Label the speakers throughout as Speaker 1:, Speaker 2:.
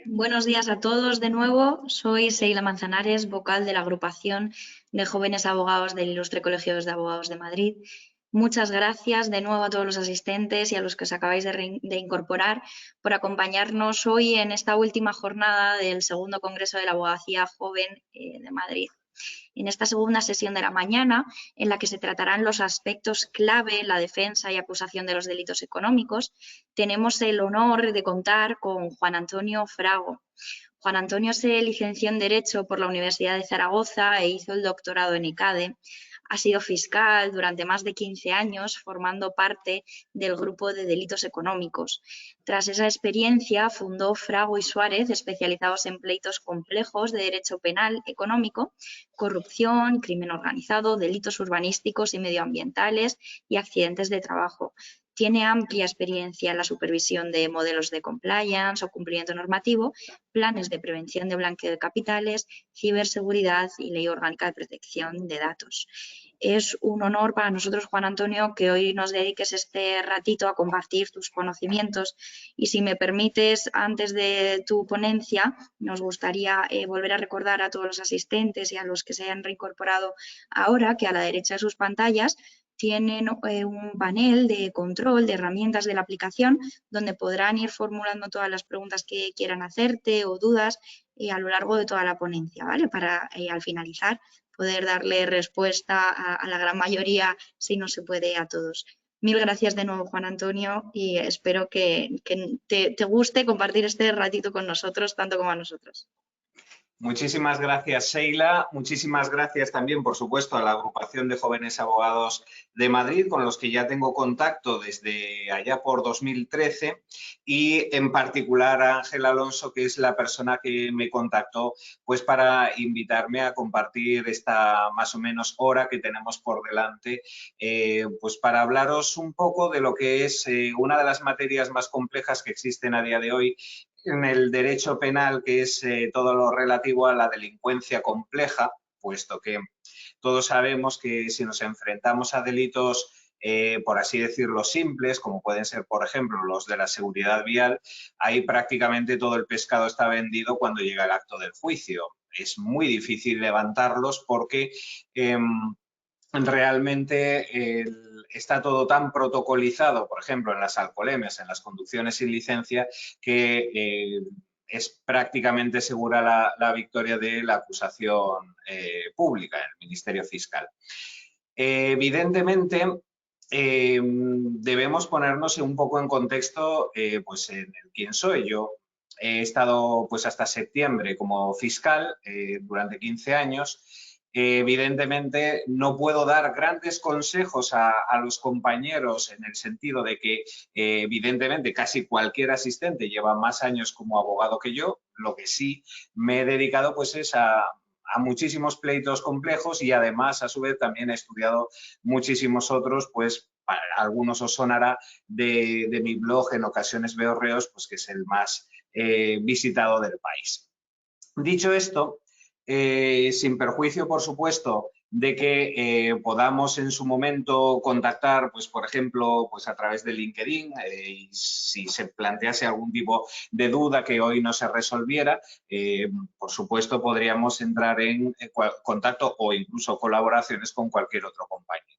Speaker 1: Buenos días a todos de nuevo. Soy Seila Manzanares, vocal de la agrupación de jóvenes abogados del Ilustre Colegio de Abogados de Madrid. Muchas gracias de nuevo a todos los asistentes y a los que os acabáis de incorporar por acompañarnos hoy en esta última jornada del segundo Congreso de la Abogacía Joven de Madrid. En esta segunda sesión de la mañana, en la que se tratarán los aspectos clave en la defensa y acusación de los delitos económicos, tenemos el honor de contar con Juan Antonio Frago. Juan Antonio se licenció en Derecho por la Universidad de Zaragoza e hizo el doctorado en ECADE. Ha sido fiscal durante más de 15 años, formando parte del grupo de delitos económicos. Tras esa experiencia, fundó Frago y Suárez, especializados en pleitos complejos de derecho penal económico, corrupción, crimen organizado, delitos urbanísticos y medioambientales y accidentes de trabajo. Tiene amplia experiencia en la supervisión de modelos de compliance o cumplimiento normativo, planes de prevención de blanqueo de capitales, ciberseguridad y ley orgánica de protección de datos. Es un honor para nosotros, Juan Antonio, que hoy nos dediques este ratito a compartir tus conocimientos y, si me permites, antes de tu ponencia, nos gustaría volver a recordar a todos los asistentes y a los que se hayan reincorporado ahora que a la derecha de sus pantallas tienen un panel de control de herramientas de la aplicación donde podrán ir formulando todas las preguntas que quieran hacerte o dudas a lo largo de toda la ponencia, ¿vale? Para al finalizar poder darle respuesta a la gran mayoría, si no se puede a todos. Mil gracias de nuevo, Juan Antonio, y espero que te guste compartir este ratito con nosotros, tanto como a nosotros.
Speaker 2: Muchísimas gracias, Seila. Muchísimas gracias también, por supuesto, a la agrupación de jóvenes abogados de Madrid, con los que ya tengo contacto desde allá por 2013, y en particular a Ángel Alonso, que es la persona que me contactó pues para invitarme a compartir esta más o menos hora que tenemos por delante, pues para hablaros un poco de lo que es una de las materias más complejas que existen a día de hoy en el derecho penal, que es todo lo relativo a la delincuencia compleja, puesto que todos sabemos que si nos enfrentamos a delitos, por así decirlo, simples, como pueden ser, por ejemplo, los de la seguridad vial, ahí prácticamente todo el pescado está vendido cuando llega el acto del juicio. Es muy difícil levantarlos porque realmente está todo tan protocolizado, por ejemplo, en las alcoholemias, en las conducciones sin licencia, que es prácticamente segura la victoria de la acusación pública en el Ministerio Fiscal. Evidentemente, debemos ponernos un poco en contexto pues en el quién soy yo. He estado pues hasta septiembre como fiscal durante 15 años. Evidentemente no puedo dar grandes consejos a los compañeros en el sentido de que evidentemente casi cualquier asistente lleva más años como abogado que yo. Lo que sí me he dedicado pues es a muchísimos pleitos complejos y además a su vez también he estudiado muchísimos otros, pues para algunos os sonará de mi blog En ocasiones veo reos, pues que es el más visitado del país. Dicho esto, sin perjuicio, por supuesto, de que podamos en su momento contactar, pues por ejemplo, pues a través de LinkedIn, y si se plantease algún tipo de duda que hoy no se resolviera, por supuesto podríamos entrar en contacto o incluso colaboraciones con cualquier otro compañero.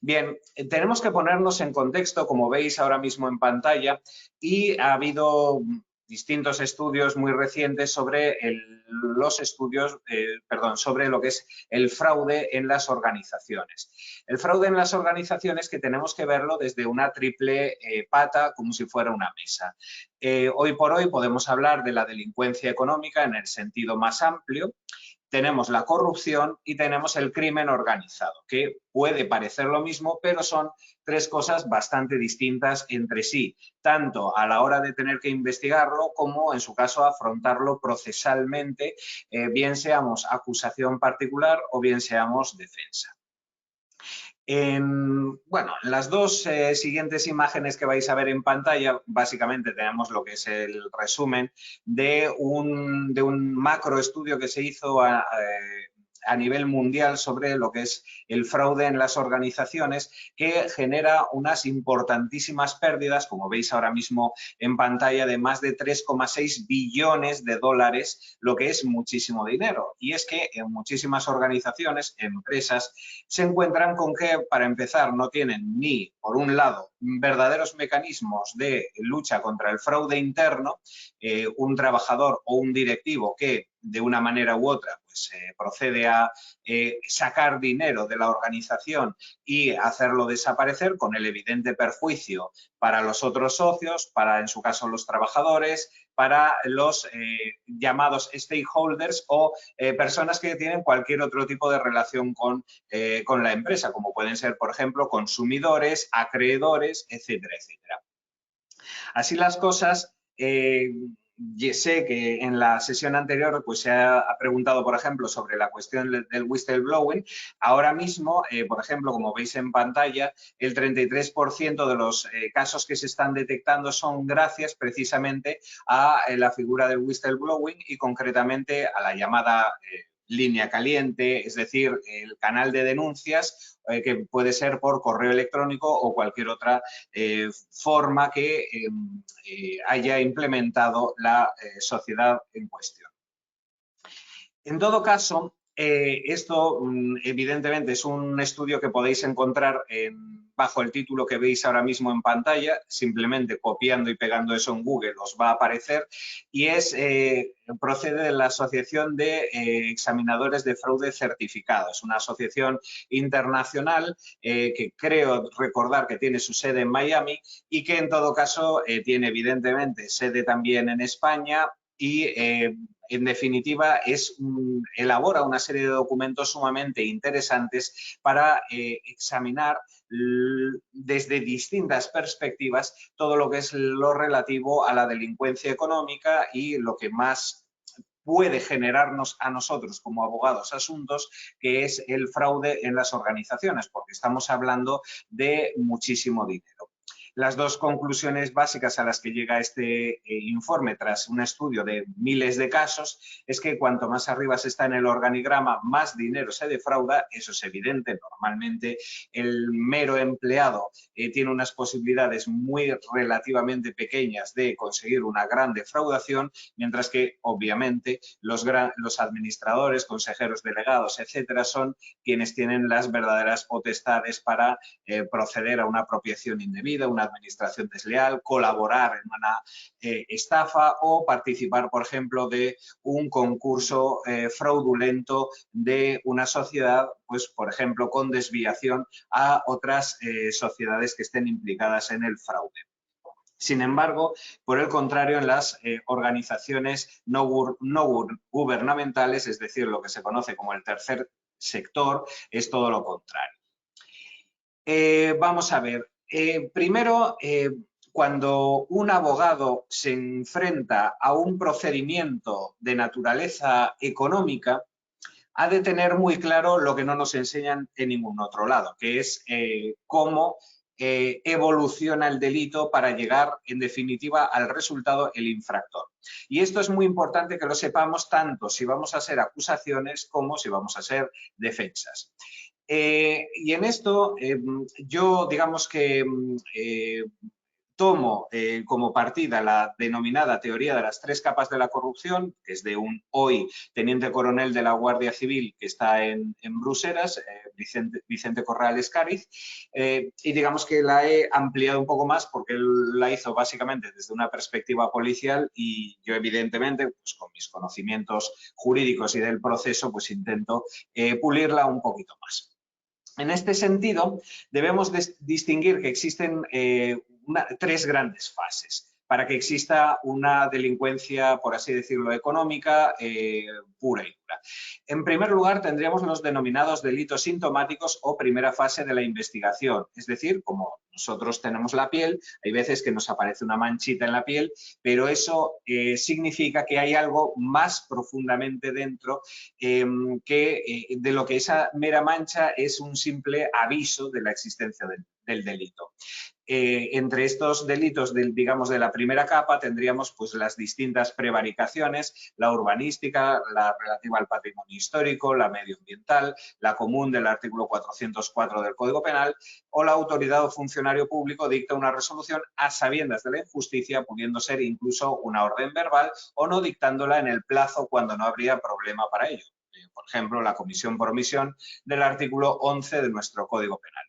Speaker 2: Bien, tenemos que ponernos en contexto, como veis ahora mismo en pantalla, y ha habido distintos estudios muy recientes sobre sobre lo que es el fraude en las organizaciones. El fraude en las organizaciones que tenemos que verlo desde una triple pata, como si fuera una mesa. Hoy por hoy podemos hablar de la delincuencia económica en el sentido más amplio. Tenemos la corrupción y tenemos el crimen organizado, que puede parecer lo mismo, pero son tres cosas bastante distintas entre sí, tanto a la hora de tener que investigarlo como, en su caso, afrontarlo procesalmente, bien seamos acusación particular o bien seamos defensa. En las dos siguientes imágenes que vais a ver en pantalla, básicamente tenemos lo que es el resumen de un macroestudio que se hizo a nivel mundial sobre lo que es el fraude en las organizaciones, que genera unas importantísimas pérdidas, como veis ahora mismo en pantalla, de más de 3,6 billones de dólares, lo que es muchísimo dinero. Y es que en muchísimas organizaciones, empresas, se encuentran con que, para empezar, no tienen ni, por un lado, verdaderos mecanismos de lucha contra el fraude interno, un trabajador o un directivo que de una manera u otra pues, procede a sacar dinero de la organización y hacerlo desaparecer, con el evidente perjuicio para los otros socios, para en su caso los trabajadores, para los llamados stakeholders o personas que tienen cualquier otro tipo de relación con la empresa, como pueden ser, por ejemplo, consumidores, acreedores, etcétera, etcétera. Así las cosas, sé que en la sesión anterior pues, se ha preguntado, por ejemplo, sobre la cuestión del whistleblowing. Ahora mismo, por ejemplo, como veis en pantalla, el 33% de los casos que se están detectando son gracias precisamente a la figura del whistleblowing y concretamente a la llamada línea caliente, es decir, el canal de denuncias que puede ser por correo electrónico o cualquier otra forma que haya implementado la sociedad en cuestión. En todo caso, esto evidentemente es un estudio que podéis encontrar bajo el título que veis ahora mismo en pantalla, simplemente copiando y pegando eso en Google os va a aparecer, y procede de la Asociación de Examinadores de Fraude Certificados, una asociación internacional que creo recordar que tiene su sede en Miami y que en todo caso tiene evidentemente sede también en España y en definitiva, elabora una serie de documentos sumamente interesantes para examinar desde distintas perspectivas todo lo que es lo relativo a la delincuencia económica y lo que más puede generarnos a nosotros como abogados asuntos, que es el fraude en las organizaciones, porque estamos hablando de muchísimo dinero. Las dos conclusiones básicas a las que llega este informe tras un estudio de miles de casos es que cuanto más arriba se está en el organigrama, más dinero se defrauda. Eso es evidente. Normalmente el mero empleado tiene unas posibilidades muy relativamente pequeñas de conseguir una gran defraudación, mientras que obviamente los administradores, consejeros delegados, etcétera, son quienes tienen las verdaderas potestades para proceder a una apropiación indebida, una administración desleal, colaborar en una estafa o participar, por ejemplo, de un concurso fraudulento de una sociedad, pues, por ejemplo, con desviación a otras sociedades que estén implicadas en el fraude. Sin embargo, por el contrario, en las organizaciones no gubernamentales, es decir, lo que se conoce como el tercer sector, es todo lo contrario. Vamos a ver. Primero, cuando un abogado se enfrenta a un procedimiento de naturaleza económica, ha de tener muy claro lo que no nos enseñan en ningún otro lado, que es cómo evoluciona el delito para llegar, en definitiva, al resultado el infractor. Y esto es muy importante que lo sepamos tanto si vamos a ser acusaciones como si vamos a ser defensas. Y en esto yo digamos que tomo como partida la denominada teoría de las tres capas de la corrupción, que es de un hoy teniente coronel de la Guardia Civil que está en Bruselas, Vicente Corrales Cáriz, y digamos que la he ampliado un poco más porque él la hizo básicamente desde una perspectiva policial y yo evidentemente pues con mis conocimientos jurídicos y del proceso pues intento pulirla un poquito más. En este sentido, debemos distinguir que existen tres grandes fases para que exista una delincuencia, por así decirlo, económica pura y dura. En primer lugar, tendríamos los denominados delitos sintomáticos o primera fase de la investigación. Es decir, como nosotros tenemos la piel, hay veces que nos aparece una manchita en la piel, pero eso significa que hay algo más profundamente dentro de lo que esa mera mancha es un simple aviso de la existencia del delito. Entre estos delitos, digamos, de la primera capa tendríamos pues, las distintas prevaricaciones, la urbanística, la relativa al patrimonio histórico, la medioambiental, la común del artículo 404 del Código Penal, o la autoridad o funcionario público dicta una resolución a sabiendas de la injusticia, pudiendo ser incluso una orden verbal o no dictándola en el plazo cuando no habría problema para ello. Por ejemplo, la comisión por omisión del artículo 11 de nuestro Código Penal.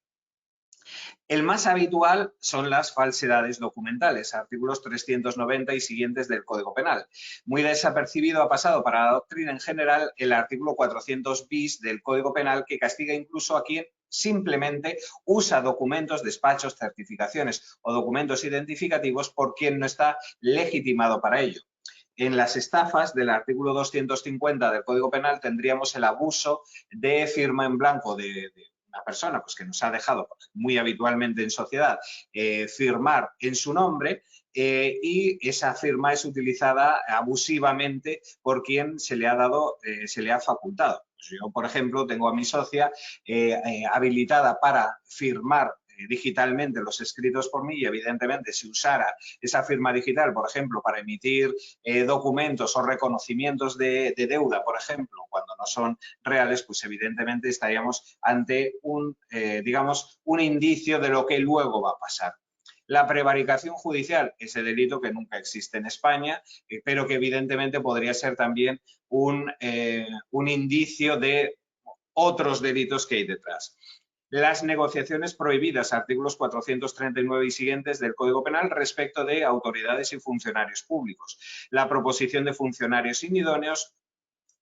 Speaker 2: El más habitual son las falsedades documentales, artículos 390 y siguientes del Código Penal. Muy desapercibido ha pasado para la doctrina en general el artículo 400 bis del Código Penal, que castiga incluso a quien simplemente usa documentos, despachos, certificaciones o documentos identificativos por quien no está legitimado para ello. En las estafas del artículo 250 del Código Penal tendríamos el abuso de firma en blanco de una persona pues, que nos ha dejado muy habitualmente en sociedad firmar en su nombre y esa firma es utilizada abusivamente por quien se le ha dado, se le ha facultado. Pues yo, por ejemplo, tengo a mi socia habilitada para firmar digitalmente los escritos por mí y evidentemente si usara esa firma digital, por ejemplo, para emitir documentos o reconocimientos de deuda, por ejemplo, cuando no son reales, pues evidentemente estaríamos ante digamos, un indicio de lo que luego va a pasar. La prevaricación judicial, ese delito que nunca existe en España, pero que evidentemente podría ser también un indicio de otros delitos que hay detrás. Las negociaciones prohibidas, artículos 439 y siguientes del Código Penal respecto de autoridades y funcionarios públicos. La proposición de funcionarios inidóneos,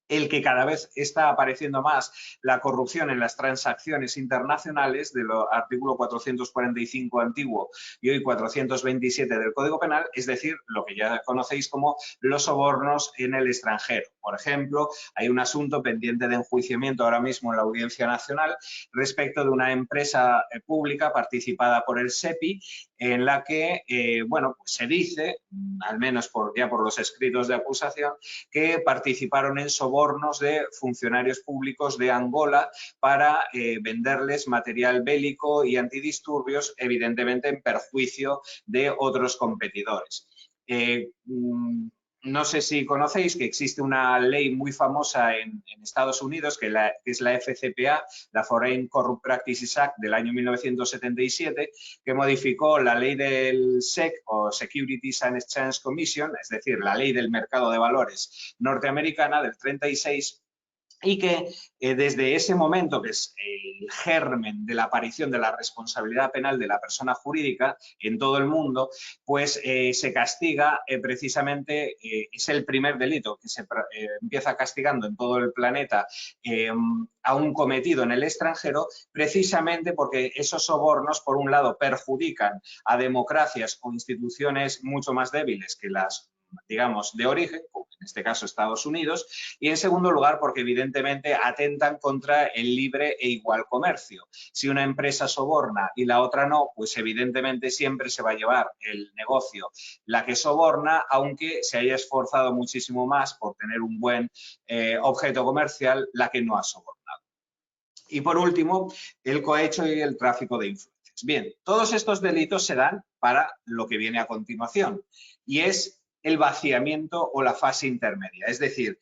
Speaker 2: el que cada vez está apareciendo más la corrupción en las transacciones internacionales del artículo 445 antiguo y hoy 427 del Código Penal, es decir, lo que ya conocéis como los sobornos en el extranjero. Por ejemplo, hay un asunto pendiente de enjuiciamiento ahora mismo en la Audiencia Nacional respecto de una empresa pública participada por el SEPI en la que, bueno, pues se dice, al menos ya por los escritos de acusación, que participaron en sobornos de funcionarios públicos de Angola para venderles material bélico y antidisturbios, evidentemente en perjuicio de otros competidores. No sé si conocéis que existe una ley muy famosa en Estados Unidos, que es la FCPA, la Foreign Corrupt Practices Act del año 1977, que modificó la ley del SEC o Securities and Exchange Commission, es decir, la ley del mercado de valores norteamericana del 36, y que desde ese momento, que es el germen de la aparición de la responsabilidad penal de la persona jurídica en todo el mundo, pues se castiga precisamente, es el primer delito que se empieza castigando en todo el planeta a un cometido en el extranjero, precisamente porque esos sobornos, por un lado, perjudican a democracias o instituciones mucho más débiles que las, digamos, de origen, como en este caso Estados Unidos, y en segundo lugar porque evidentemente atentan contra el libre e igual comercio. Si una empresa soborna y la otra no, pues evidentemente siempre se va a llevar el negocio la que soborna, aunque se haya esforzado muchísimo más por tener un buen objeto comercial la que no ha sobornado. Y por último, el cohecho y el tráfico de influencias. Bien, todos estos delitos se dan para lo que viene a continuación y es el vaciamiento o la fase intermedia. Es decir,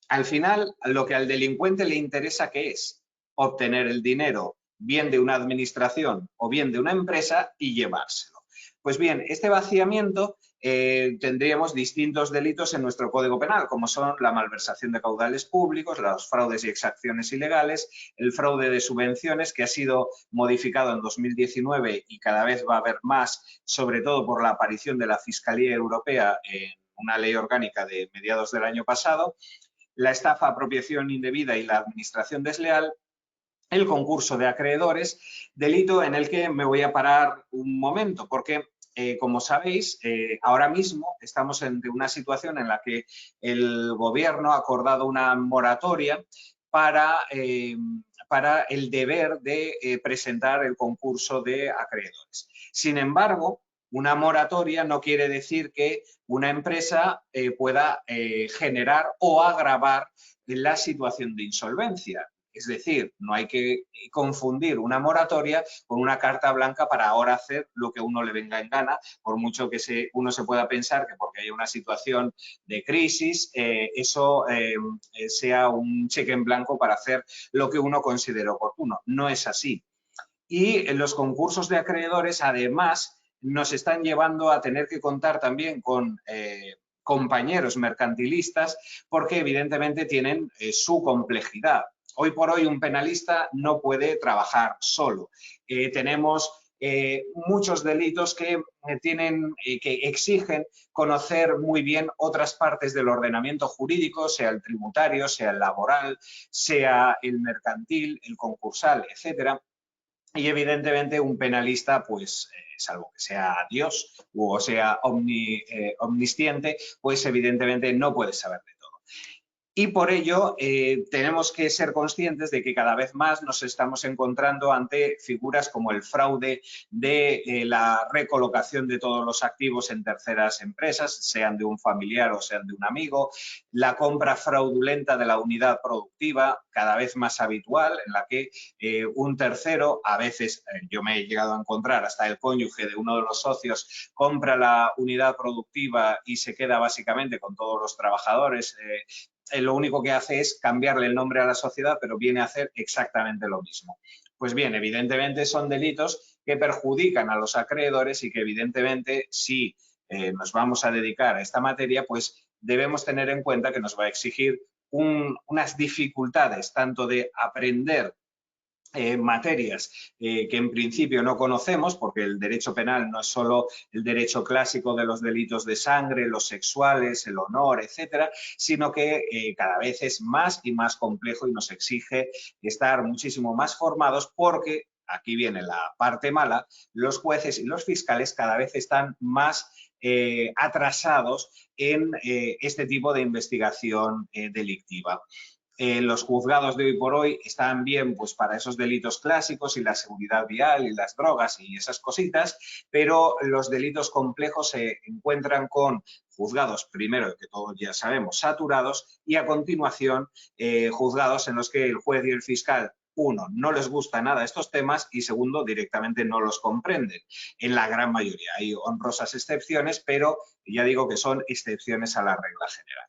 Speaker 2: al final lo que al delincuente le interesa ¿qué es? Obtener el dinero bien de una administración o bien de una empresa y llevárselo. Pues bien, este vaciamiento tendríamos distintos delitos en nuestro Código Penal, como son la malversación de caudales públicos, los fraudes y exacciones ilegales, el fraude de subvenciones, que ha sido modificado en 2019 y cada vez va a haber más, sobre todo por la aparición de la Fiscalía Europea en una ley orgánica de mediados del año pasado, la estafa, apropiación indebida y la administración desleal, el concurso de acreedores, delito en el que me voy a parar un momento, porque como sabéis, ahora mismo estamos en una situación en la que el Gobierno ha acordado una moratoria para el deber de presentar el concurso de acreedores. Sin embargo, una moratoria no quiere decir que una empresa pueda generar o agravar la situación de insolvencia. Es decir, no hay que confundir una moratoria con una carta blanca para ahora hacer lo que uno le venga en gana, por mucho que uno se pueda pensar que porque hay una situación de crisis, eso sea un cheque en blanco para hacer lo que uno considere oportuno. No es así. Y en los concursos de acreedores, además, nos están llevando a tener que contar también con compañeros mercantilistas porque evidentemente tienen su complejidad. Hoy por hoy un penalista no puede trabajar solo. Tenemos muchos delitos que que exigen conocer muy bien otras partes del ordenamiento jurídico, sea el tributario, sea el laboral, sea el mercantil, el concursal, etcétera. Y evidentemente un penalista, pues, salvo que sea Dios o sea omnisciente, pues evidentemente no puede saber de todo. Y por ello tenemos que ser conscientes de que cada vez más nos estamos encontrando ante figuras como el fraude de la recolocación de todos los activos en terceras empresas, sean de un familiar o sean de un amigo, la compra fraudulenta de la unidad productiva, cada vez más habitual, en la que un tercero, a veces yo me he llegado a encontrar hasta el cónyuge de uno de los socios, compra la unidad productiva y se queda básicamente con todos los trabajadores. Lo único que hace es cambiarle el nombre a la sociedad, pero viene a hacer exactamente lo mismo. Pues bien, evidentemente son delitos que perjudican a los acreedores y que evidentemente si nos vamos a dedicar a esta materia, pues debemos tener en cuenta que nos va a exigir unas dificultades tanto de aprender materias que en principio no conocemos, porque el derecho penal no es solo el derecho clásico de los delitos de sangre, los sexuales, el honor, etcétera, sino que cada vez es más y más complejo y nos exige estar muchísimo más formados porque, aquí viene la parte mala, los jueces y los fiscales cada vez están más atrasados en este tipo de investigación delictiva. Los juzgados de hoy por hoy están bien pues, para esos delitos clásicos y la seguridad vial y las drogas y esas cositas, pero los delitos complejos se encuentran con juzgados, primero, que todos ya sabemos, saturados, y a continuación juzgados en los que el juez y el fiscal, uno, no les gusta nada estos temas y segundo, directamente no los comprenden. En la gran mayoría hay honrosas excepciones, pero ya digo que son excepciones a la regla general.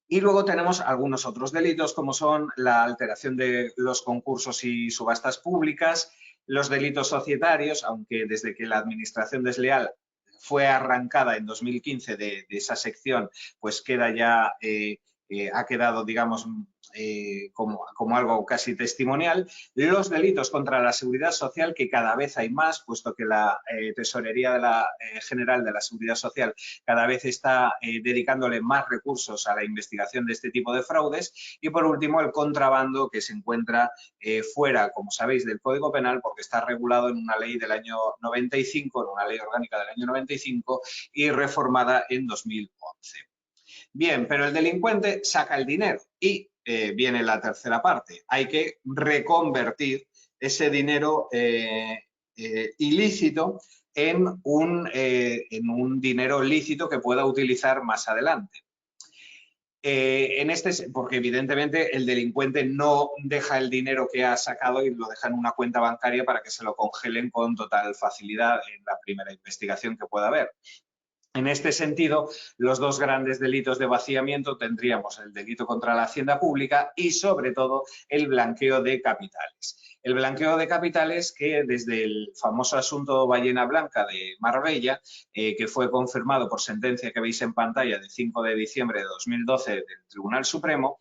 Speaker 2: Y luego tenemos algunos otros delitos, como son la alteración de los concursos y subastas públicas, los delitos societarios, aunque desde que la administración desleal fue arrancada en 2015 de esa sección, pues queda ya, ha quedado, digamos, como algo casi testimonial. Los delitos contra la seguridad social, que cada vez hay más, puesto que la Tesorería de la, General de la Seguridad Social cada vez está dedicándole más recursos a la investigación de este tipo de fraudes. Y por último, el contrabando, que se encuentra fuera, como sabéis, del Código Penal, porque está regulado en una ley del año 95, en una ley orgánica del año 95 y reformada en 2011. Bien, pero el delincuente saca el dinero y viene la tercera parte. Hay que reconvertir ese dinero ilícito en un dinero lícito que pueda utilizar más adelante. Porque evidentemente el delincuente no deja el dinero que ha sacado y lo deja en una cuenta bancaria para que se lo congelen con total facilidad en la primera investigación que pueda haber. En este sentido, los dos grandes delitos de vaciamiento tendríamos el delito contra la hacienda pública y, sobre todo, el blanqueo de capitales. El blanqueo de capitales que desde el famoso asunto Ballena Blanca de Marbella, que fue confirmado por sentencia que veis en pantalla de 5 de diciembre de 2012 del Tribunal Supremo,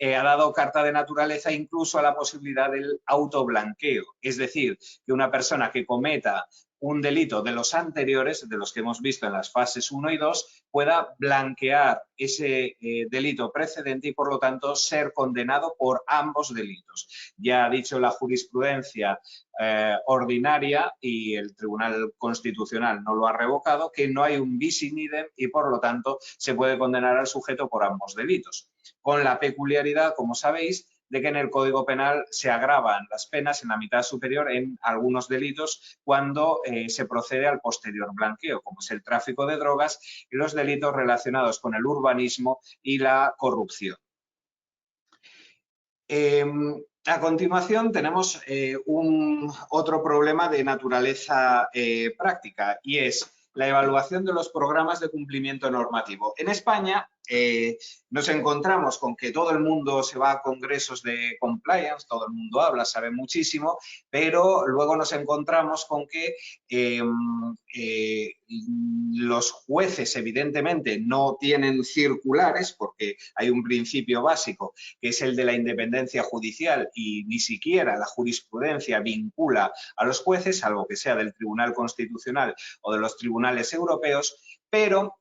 Speaker 2: ha dado carta de naturaleza incluso a la posibilidad del autoblanqueo. Es decir, que una persona que cometa un delito de los anteriores, de los que hemos visto en las fases 1 y 2, pueda blanquear ese delito precedente y, por lo tanto, ser condenado por ambos delitos. Ya ha dicho la jurisprudencia ordinaria y el Tribunal Constitucional no lo ha revocado, que no hay un bis in idem y, por lo tanto, se puede condenar al sujeto por ambos delitos. Con la peculiaridad, como sabéis, de que en el Código Penal se agravan las penas en la mitad superior en algunos delitos cuando se procede al posterior blanqueo, como es el tráfico de drogas y los delitos relacionados con el urbanismo y la corrupción. A continuación tenemos otro problema de naturaleza práctica y es la evaluación de los programas de cumplimiento normativo. En España nos encontramos con que todo el mundo se va a congresos de compliance, todo el mundo habla, sabe muchísimo, pero luego nos encontramos con que los jueces evidentemente no tienen circulares porque hay un principio básico que es el de la independencia judicial y ni siquiera la jurisprudencia vincula a los jueces, salvo que sea del Tribunal Constitucional o de los tribunales europeos, pero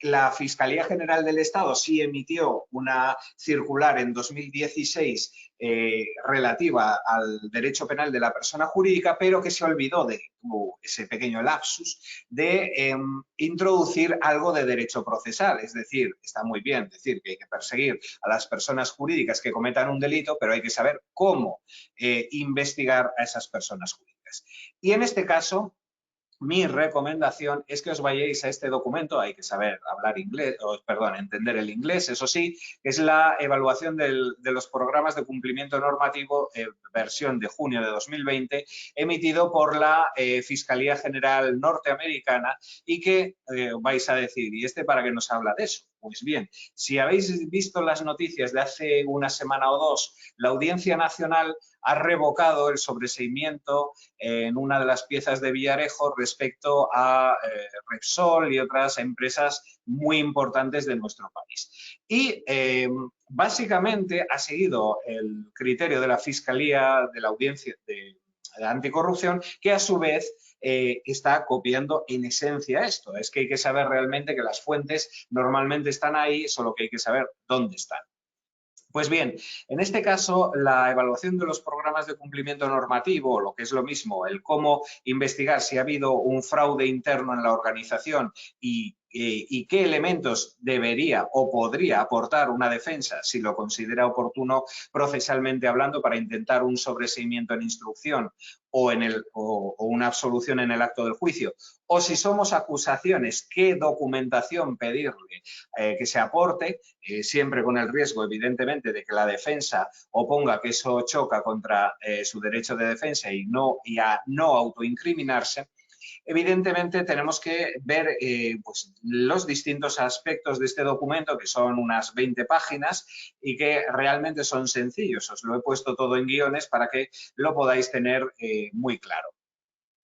Speaker 2: la Fiscalía General del Estado sí emitió una circular en 2016 relativa al derecho penal de la persona jurídica, pero que se olvidó de ese pequeño lapsus de introducir algo de derecho procesal. Es decir, está muy bien decir que hay que perseguir a las personas jurídicas que cometan un delito, pero hay que saber cómo investigar a esas personas jurídicas. Y en este caso, mi recomendación es que os vayáis a este documento, hay que saber hablar inglés, entender el inglés, eso sí, que es la evaluación de los programas de cumplimiento normativo, versión de junio de 2020, emitido por la Fiscalía General norteamericana y que vais a decir, ¿y este para qué nos habla de eso? Pues bien, si habéis visto las noticias de hace una semana o dos, la Audiencia Nacional ha revocado el sobreseimiento en una de las piezas de Villarejo respecto a Repsol y otras empresas muy importantes de nuestro país. Y básicamente ha seguido el criterio de la Fiscalía de la Audiencia de Anticorrupción, que a su vez está copiando en esencia esto. Es que hay que saber realmente que las fuentes normalmente están ahí, solo que hay que saber dónde están. Pues bien, en este caso, la evaluación de los programas de cumplimiento normativo, lo que es lo mismo, el cómo investigar si ha habido un fraude interno en la organización y qué elementos debería o podría aportar una defensa, si lo considera oportuno procesalmente hablando, para intentar un sobreseimiento en instrucción o una absolución en el acto del juicio. O si somos acusaciones, qué documentación pedirle que se aporte, siempre con el riesgo, evidentemente, de que la defensa oponga que eso choca contra su derecho de defensa y a no autoincriminarse. Evidentemente tenemos que ver pues, los distintos aspectos de este documento, que son unas 20 páginas y que realmente son sencillos. Os lo he puesto todo en guiones para que lo podáis tener muy claro.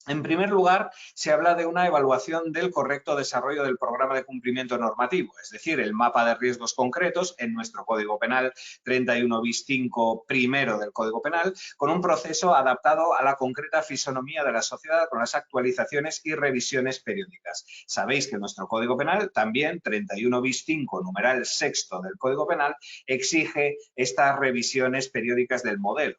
Speaker 2: En primer lugar, se habla de una evaluación del correcto desarrollo del programa de cumplimiento normativo, es decir, el mapa de riesgos concretos en nuestro Código Penal 31 bis 5 primero del Código Penal, con un proceso adaptado a la concreta fisonomía de la sociedad con las actualizaciones y revisiones periódicas. Sabéis que nuestro Código Penal, también 31 bis 5, numeral sexto del Código Penal, exige estas revisiones periódicas del modelo.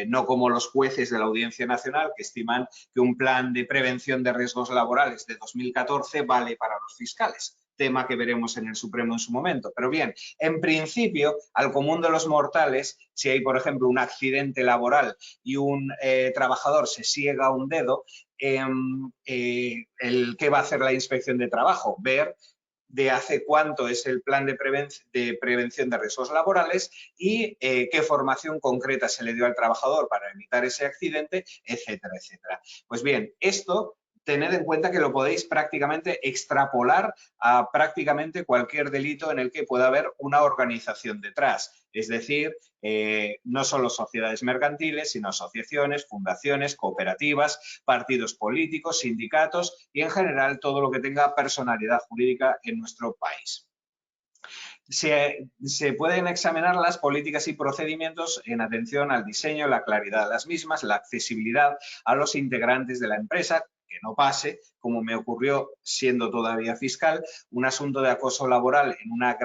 Speaker 2: No como los jueces de la Audiencia Nacional, que estiman que un plan de prevención de riesgos laborales de 2014 vale para los fiscales, tema que veremos en el Supremo en su momento. Pero bien, en principio, al común de los mortales, si hay, por ejemplo, un accidente laboral y un trabajador se siega un dedo, ¿qué va a hacer la inspección de trabajo? Ver de hace cuánto es el plan de prevención de riesgos laborales y qué formación concreta se le dio al trabajador para evitar ese accidente, etcétera, etcétera. Pues bien, esto tened en cuenta que lo podéis prácticamente extrapolar a prácticamente cualquier delito en el que pueda haber una organización detrás. Es decir, no solo sociedades mercantiles, sino asociaciones, fundaciones, cooperativas, partidos políticos, sindicatos y en general todo lo que tenga personalidad jurídica en nuestro país. Se pueden examinar las políticas y procedimientos en atención al diseño, la claridad de las mismas, la accesibilidad a los integrantes de la empresa, que no pase, como me ocurrió siendo todavía fiscal, un asunto de acoso laboral en una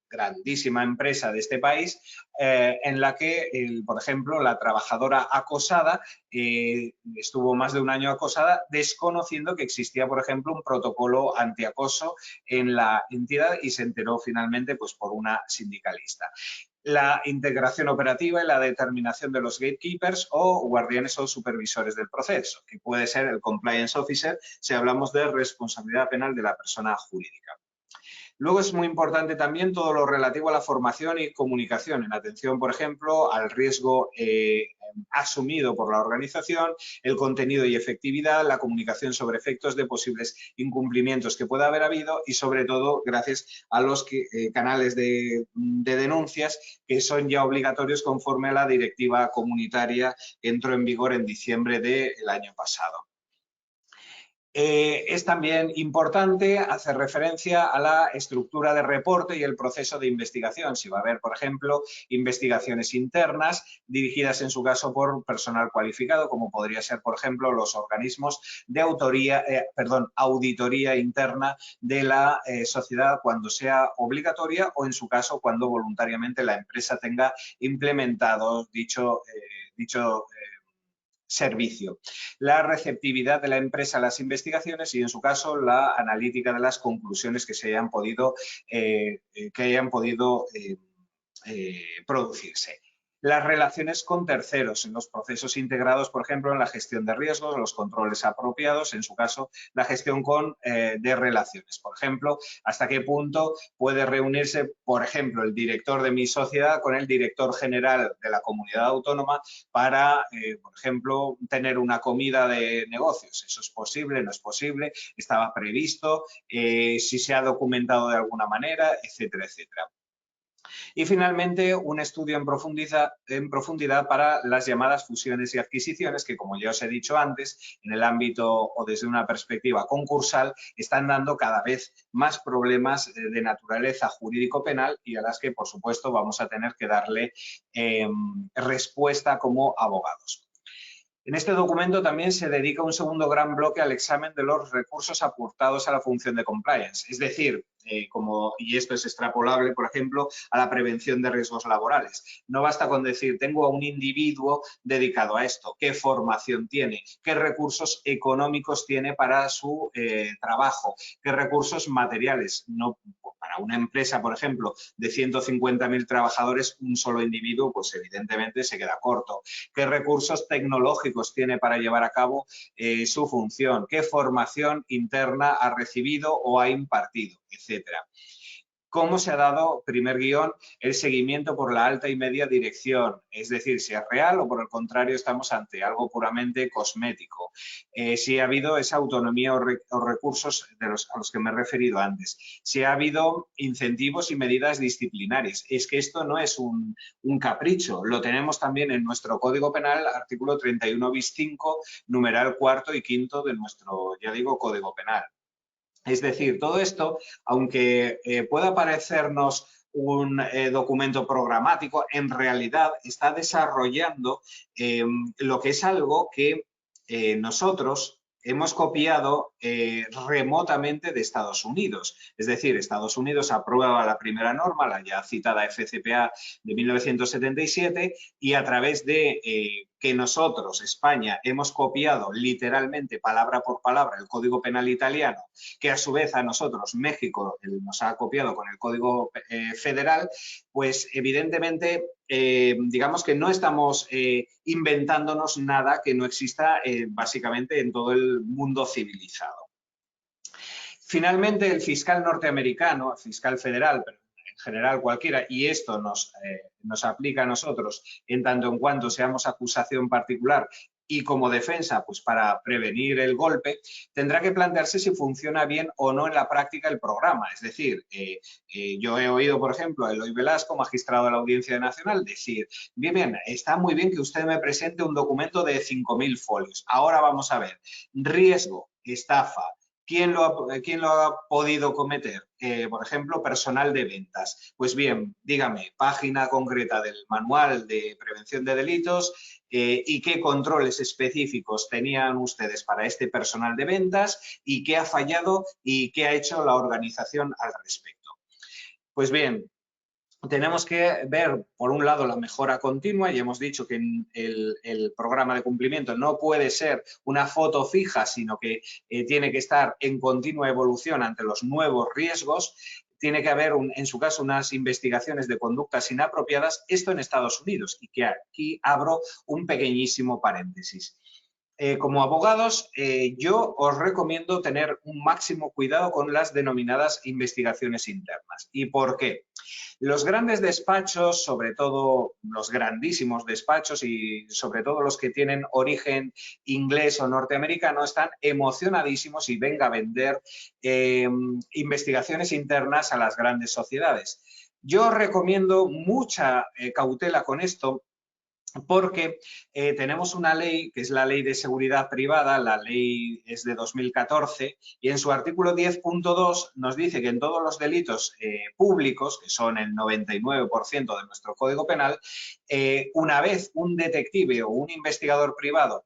Speaker 2: grandísima empresa de este país, en la que, por ejemplo, la trabajadora acosada estuvo más de un año acosada desconociendo que existía, por ejemplo, un protocolo antiacoso en la entidad y se enteró finalmente pues, por una sindicalista. La integración operativa y la determinación de los gatekeepers o guardianes o supervisores del proceso, que puede ser el compliance officer si hablamos de responsabilidad penal de la persona jurídica. Luego es muy importante también todo lo relativo a la formación y comunicación, en atención, por ejemplo, al riesgo asumido por la organización, el contenido y efectividad, la comunicación sobre efectos de posibles incumplimientos que pueda haber habido y, sobre todo, gracias a los canales de denuncias que son ya obligatorios conforme a la directiva comunitaria que entró en vigor en diciembre del año pasado. Es también importante hacer referencia a la estructura de reporte y el proceso de investigación. Si va a haber, por ejemplo, investigaciones internas dirigidas en su caso por personal cualificado, como podría ser, por ejemplo, los organismos de auditoría interna de la sociedad cuando sea obligatoria o, en su caso, cuando voluntariamente la empresa tenga implementado dicho servicio. La receptividad de la empresa a las investigaciones y, en su caso, la analítica de las conclusiones que se hayan podido, producirse. Las relaciones con terceros en los procesos integrados, por ejemplo, en la gestión de riesgos, los controles apropiados, en su caso, la gestión de relaciones. Por ejemplo, hasta qué punto puede reunirse, por ejemplo, el director de mi sociedad con el director general de la comunidad autónoma para, por ejemplo, tener una comida de negocios. ¿Eso es posible? ¿No es posible? ¿Estaba previsto? ¿Si se ha documentado de alguna manera? Etcétera, etcétera. Y, finalmente, un estudio en profundidad para las llamadas fusiones y adquisiciones que, como ya os he dicho antes, en el ámbito o desde una perspectiva concursal, están dando cada vez más problemas de naturaleza jurídico-penal y a las que, por supuesto, vamos a tener que darle respuesta como abogados. En este documento también se dedica un segundo gran bloque al examen de los recursos aportados a la función de compliance, es decir, y esto es extrapolable, por ejemplo, a la prevención de riesgos laborales. No basta con decir, tengo a un individuo dedicado a esto, qué formación tiene, qué recursos económicos tiene para su trabajo, qué recursos materiales. No, para una empresa, por ejemplo, de 150.000 trabajadores, un solo individuo, pues evidentemente se queda corto. ¿Qué recursos tecnológicos tiene para llevar a cabo su función? ¿Qué formación interna ha recibido o ha impartido? Etcétera. ¿Cómo se ha dado, primer guión, el seguimiento por la alta y media dirección? Es decir, si es real o, por el contrario, estamos ante algo puramente cosmético. Si ha habido esa autonomía o recursos a los que me he referido antes. Si ha habido incentivos y medidas disciplinarias. Es que esto no es un capricho. Lo tenemos también en nuestro Código Penal, artículo 31 bis 5, numeral cuarto y quinto de nuestro, ya digo, Código Penal. Es decir, todo esto, aunque pueda parecernos un documento programático, en realidad está desarrollando lo que es algo que nosotros hemos copiado remotamente de Estados Unidos. Es decir, Estados Unidos aprueba la primera norma, la ya citada FCPA de 1977, y a través de que nosotros, España, hemos copiado literalmente, palabra por palabra, el Código Penal italiano, que a su vez a nosotros, México, nos ha copiado con el Código Federal, pues evidentemente digamos que no estamos inventándonos nada que no exista básicamente en todo el mundo civilizado. Finalmente, el fiscal norteamericano, el fiscal federal, pero en general cualquiera, y esto nos aplica a nosotros en tanto en cuanto seamos acusación particular y como defensa, pues para prevenir el golpe, tendrá que plantearse si funciona bien o no en la práctica el programa. Es decir, yo he oído, por ejemplo, a Eloy Velasco, magistrado de la Audiencia Nacional, decir, bien, está muy bien que usted me presente un documento de 5.000 folios. Ahora vamos a ver, riesgo, estafa. ¿Quién lo ha podido cometer? Por ejemplo, personal de ventas. Pues bien, dígame, página concreta del manual de prevención de delitos y qué controles específicos tenían ustedes para este personal de ventas y qué ha fallado y qué ha hecho la organización al respecto. Pues bien, tenemos que ver, por un lado, la mejora continua, y hemos dicho que el programa de cumplimiento no puede ser una foto fija, sino que tiene que estar en continua evolución ante los nuevos riesgos. Tiene que haber, en su caso, unas investigaciones de conductas inapropiadas, esto en Estados Unidos, y que aquí abro un pequeñísimo paréntesis. como abogados, yo os recomiendo tener un máximo cuidado con las denominadas investigaciones internas. ¿Y por qué? Los grandes despachos, sobre todo los grandísimos despachos y sobre todo los que tienen origen inglés o norteamericano, están emocionadísimos y venga a vender investigaciones internas a las grandes sociedades. Yo recomiendo mucha cautela con esto, porque tenemos una ley que es la Ley de Seguridad Privada, la ley es de 2014 y en su artículo 10.2 nos dice que en todos los delitos públicos, que son el 99% de nuestro Código Penal, una vez un detective o un investigador privado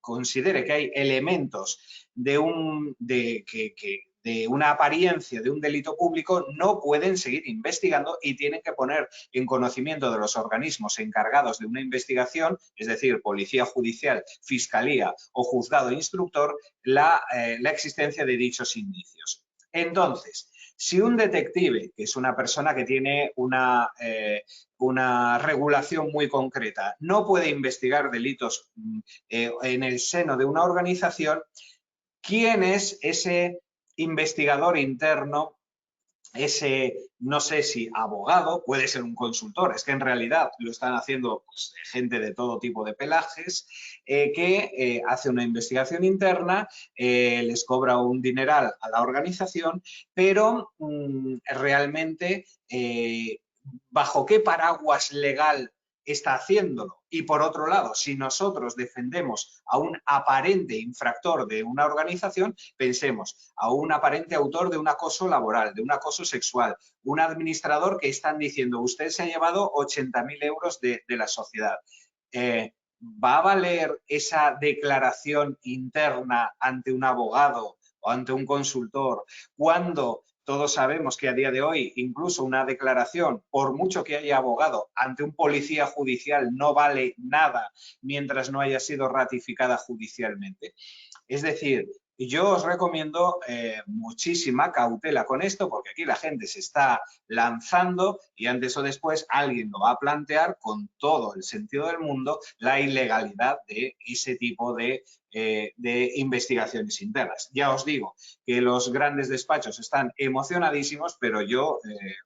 Speaker 2: considere que hay elementos de una apariencia de un delito público, no pueden seguir investigando y tienen que poner en conocimiento de los organismos encargados de una investigación, es decir, policía judicial, fiscalía o juzgado instructor, la existencia de dichos indicios. Entonces, si un detective, que es una persona que tiene una regulación muy concreta, no puede investigar delitos en el seno de una organización, ¿quién es ese investigador interno, ese, no sé si abogado, puede ser un consultor, es que en realidad lo están haciendo pues, gente de todo tipo de pelajes, que hace una investigación interna, les cobra un dineral a la organización, pero realmente bajo qué paraguas legal está haciéndolo. Y por otro lado, si nosotros defendemos a un aparente infractor de una organización, pensemos a un aparente autor de un acoso laboral, de un acoso sexual, un administrador que están diciendo usted se ha llevado 80.000 euros de la sociedad. ¿Va a valer esa declaración interna ante un abogado o ante un consultor cuando todos sabemos que a día de hoy incluso una declaración, por mucho que haya abogado, ante un policía judicial no vale nada mientras no haya sido ratificada judicialmente? Es decir, yo os recomiendo muchísima cautela con esto, porque aquí la gente se está lanzando y antes o después alguien lo va a plantear con todo el sentido del mundo la ilegalidad de ese tipo de investigaciones internas. Ya os digo que los grandes despachos están emocionadísimos, pero yo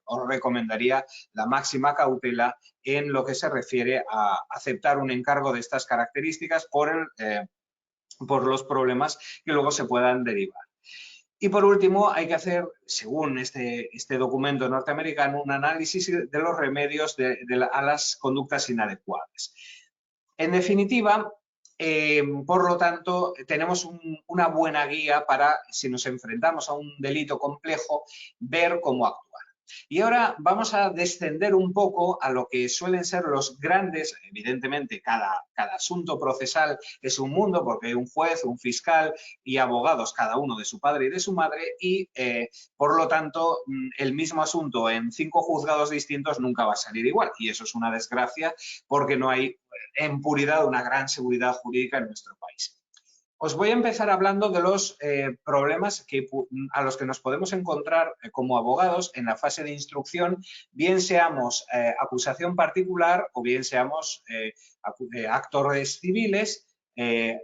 Speaker 2: os recomendaría la máxima cautela en lo que se refiere a aceptar un encargo de estas características por los problemas que luego se puedan derivar. Y por último, hay que hacer, según este documento norteamericano, un análisis de los remedios a las conductas inadecuadas. En definitiva, por lo tanto, tenemos una buena guía para, si nos enfrentamos a un delito complejo, ver cómo actuar. Y ahora vamos a descender un poco a lo que suelen ser los grandes, evidentemente cada asunto procesal es un mundo porque hay un juez, un fiscal y abogados, cada uno de su padre y de su madre, y por lo tanto el mismo asunto en 5 juzgados distintos nunca va a salir igual, y eso es una desgracia porque no hay en puridad una gran seguridad jurídica en nuestro país. Os voy a empezar hablando de los problemas a los que nos podemos encontrar como abogados en la fase de instrucción, bien seamos acusación particular o bien seamos actores civiles,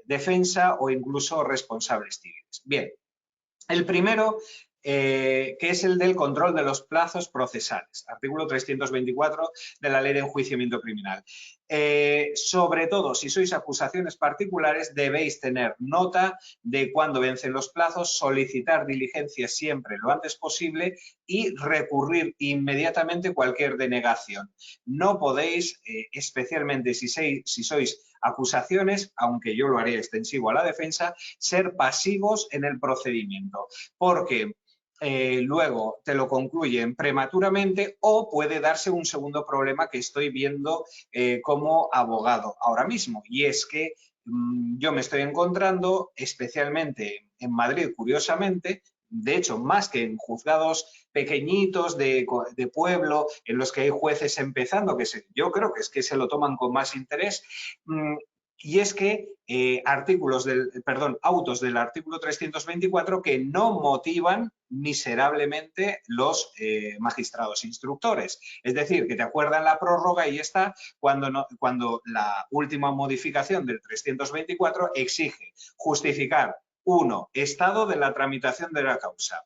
Speaker 2: defensa o incluso responsables civiles. Bien, el primero, que es el del control de los plazos procesales, artículo 324 de la Ley de Enjuiciamiento Criminal. Sobre todo, si sois acusaciones particulares, debéis tener nota de cuándo vencen los plazos, solicitar diligencias siempre lo antes posible y recurrir inmediatamente cualquier denegación. No podéis, especialmente si sois acusaciones, aunque yo lo haré extensivo a la defensa, ser pasivos en el procedimiento, porque luego te lo concluyen prematuramente o puede darse un segundo problema que estoy viendo como abogado ahora mismo, y es que yo me estoy encontrando, especialmente en Madrid, curiosamente, de hecho, más que en juzgados pequeñitos de pueblo, en los que hay jueces empezando, yo creo que es que se lo toman con más interés, Y es que autos del artículo 324 que no motivan miserablemente los magistrados instructores. Es decir, que te acuerdan la prórroga y está cuando la última modificación del 324 exige justificar, 1, estado de la tramitación de la causa;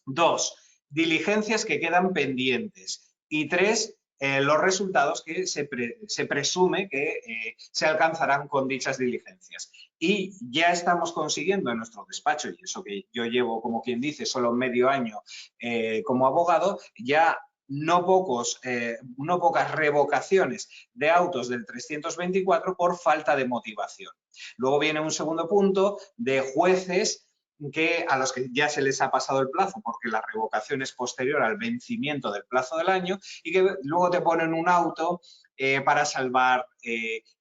Speaker 2: 2, diligencias que quedan pendientes; y 3, los resultados que se presume que se alcanzarán con dichas diligencias. Y ya estamos consiguiendo en nuestro despacho, y eso que yo llevo, como quien dice, solo medio año como abogado, ya no pocas revocaciones de autos del 324 por falta de motivación. Luego viene un segundo punto de jueces a los que ya se les ha pasado el plazo porque la revocación es posterior al vencimiento del plazo del año y que luego te ponen un auto para salvar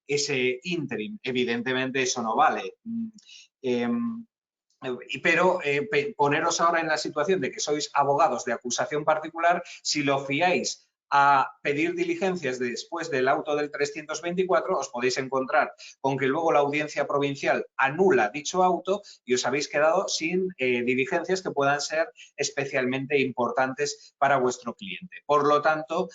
Speaker 2: ese ínterim. Evidentemente eso no vale. Pero poneros ahora en la situación de que sois abogados de acusación particular, si lo fiáis a pedir diligencias después del auto del 324, os podéis encontrar con que luego la audiencia provincial anula dicho auto y os habéis quedado sin diligencias que puedan ser especialmente importantes para vuestro cliente. Por lo tanto,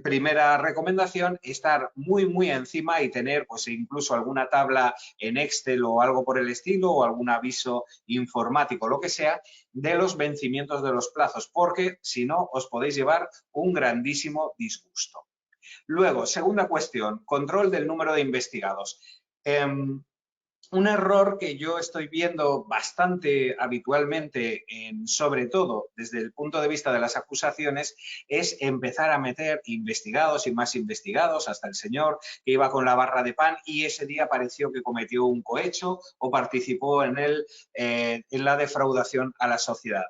Speaker 2: primera recomendación, estar muy encima y tener pues incluso alguna tabla en Excel o algo por el estilo o algún aviso informático, lo que sea, de los vencimientos de los plazos, porque si no os podéis llevar un grandísimo disgusto. Luego, segunda cuestión, control del número de investigados. Un error que yo estoy viendo bastante habitualmente, sobre todo desde el punto de vista de las acusaciones, es empezar a meter investigados y más investigados, hasta el señor que iba con la barra de pan y ese día pareció que cometió un cohecho o participó en la defraudación a la sociedad.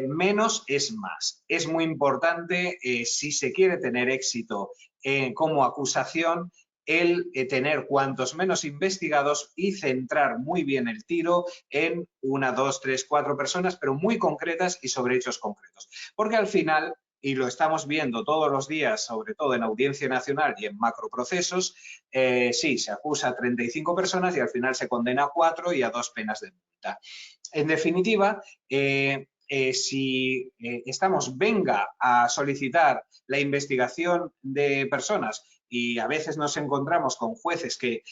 Speaker 2: Menos es más. Es muy importante, si se quiere tener éxito como acusación, el tener cuantos menos investigados y centrar muy bien el tiro en 1, 2, 3, 4 personas, pero muy concretas y sobre hechos concretos. Porque al final, y lo estamos viendo todos los días, sobre todo en Audiencia Nacional y en macroprocesos, sí, se acusa a 35 personas y al final se condena a 4 y a 2 penas de multa. En definitiva, si estamos, venga a solicitar la investigación de personas y a veces nos encontramos con jueces que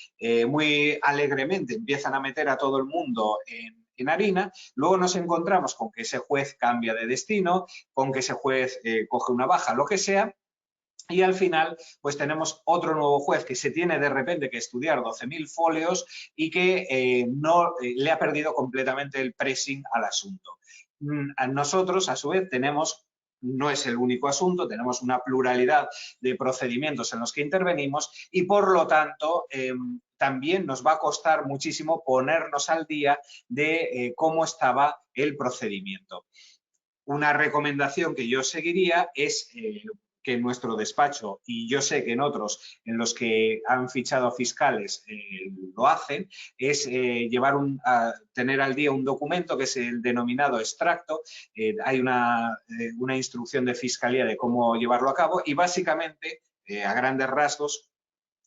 Speaker 2: muy alegremente empiezan a meter a todo el mundo en harina, luego nos encontramos con que ese juez cambia de destino, con que ese juez coge una baja, lo que sea, y al final, pues tenemos otro nuevo juez que se tiene de repente que estudiar 12.000 folios y que no le ha perdido completamente el pressing al asunto. Nosotros, a su vez, no es el único asunto, tenemos una pluralidad de procedimientos en los que intervenimos y, por lo tanto, también nos va a costar muchísimo ponernos al día de cómo estaba el procedimiento. Una recomendación que yo seguiría es que en nuestro despacho, y yo sé que en otros en los que han fichado fiscales lo hacen, es tener al día un documento que es el denominado extracto. Hay una instrucción de fiscalía de cómo llevarlo a cabo y básicamente, a grandes rasgos,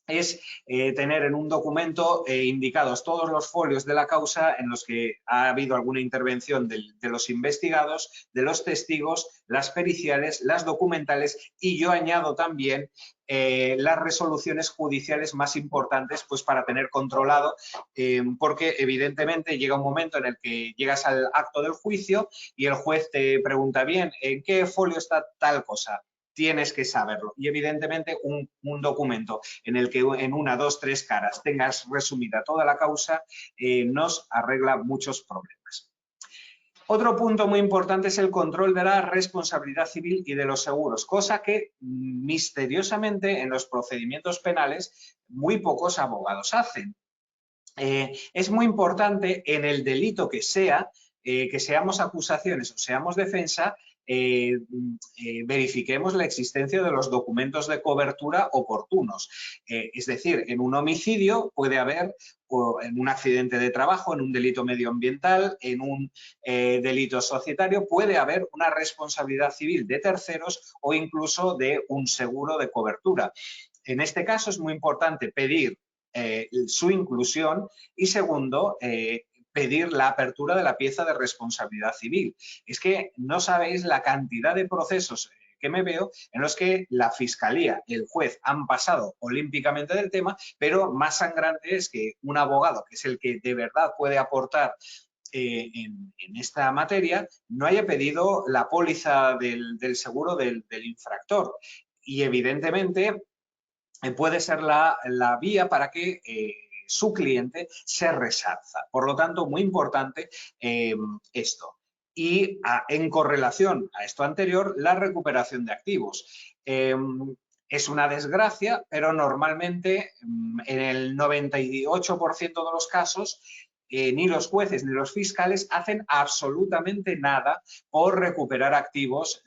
Speaker 2: es tener en un documento indicados todos los folios de la causa en los que ha habido alguna intervención de los investigados, de los testigos, las periciales, las documentales y yo añado también las resoluciones judiciales más importantes pues para tener controlado, porque evidentemente llega un momento en el que llegas al acto del juicio y el juez te pregunta, bien, ¿en qué folio está tal cosa? Tienes que saberlo. Y evidentemente un documento en el que en 1, 2, 3 caras tengas resumida toda la causa nos arregla muchos problemas. Otro punto muy importante es el control de la responsabilidad civil y de los seguros, cosa que misteriosamente en los procedimientos penales muy pocos abogados hacen. Es muy importante en el delito que sea, que seamos acusaciones o seamos defensa, verifiquemos la existencia de los documentos de cobertura oportunos. Es decir, en un homicidio puede haber, o en un accidente de trabajo, en un delito medioambiental, en un delito societario, puede haber una responsabilidad civil de terceros o incluso de un seguro de cobertura. En este caso es muy importante pedir su inclusión y segundo, pedir la apertura de la pieza de responsabilidad civil. Es que no sabéis la cantidad de procesos que me veo en los que la Fiscalía y el juez han pasado olímpicamente del tema, pero más sangrante es que un abogado, que es el que de verdad puede aportar en esta materia, no haya pedido la póliza del seguro del infractor. Y evidentemente puede ser la vía para que su cliente se resarza. Por lo tanto, muy importante esto. Y en correlación a esto anterior, la recuperación de activos. Es una desgracia, pero normalmente en el 98% de los casos ni los jueces ni los fiscales hacen absolutamente nada por recuperar activos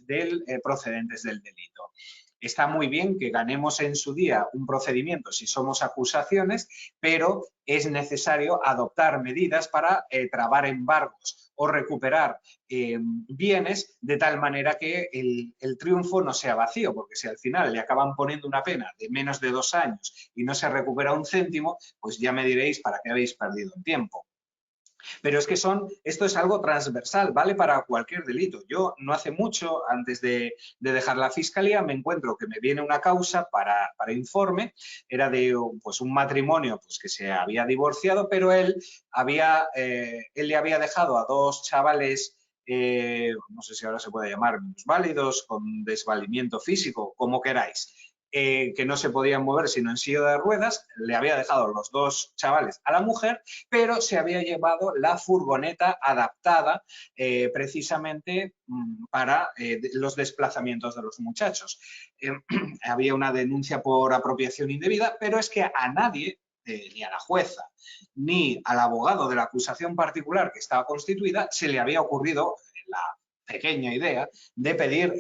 Speaker 2: procedentes del delito. Está muy bien que ganemos en su día un procedimiento si somos acusaciones, pero es necesario adoptar medidas para trabar embargos o recuperar bienes de tal manera que el triunfo no sea vacío, porque si al final le acaban poniendo una pena de menos de 2 años y no se recupera un céntimo, pues ya me diréis para qué habéis perdido el tiempo. Pero es que esto es algo transversal, vale para cualquier delito. Yo no hace mucho, antes de dejar la fiscalía, me encuentro que me viene una causa para informe, era de pues, un matrimonio pues, que se había divorciado, pero él le había dejado a 2 chavales, no sé si ahora se puede llamar minusválidos, con desvalimiento físico, como queráis. Que no se podían mover sino en silla de ruedas, le había dejado los 2 chavales a la mujer, pero se había llevado la furgoneta adaptada precisamente para los desplazamientos de los muchachos. Había una denuncia por apropiación indebida, pero es que a nadie, ni a la jueza, ni al abogado de la acusación particular que estaba constituida, se le había ocurrido la pequeña idea de pedir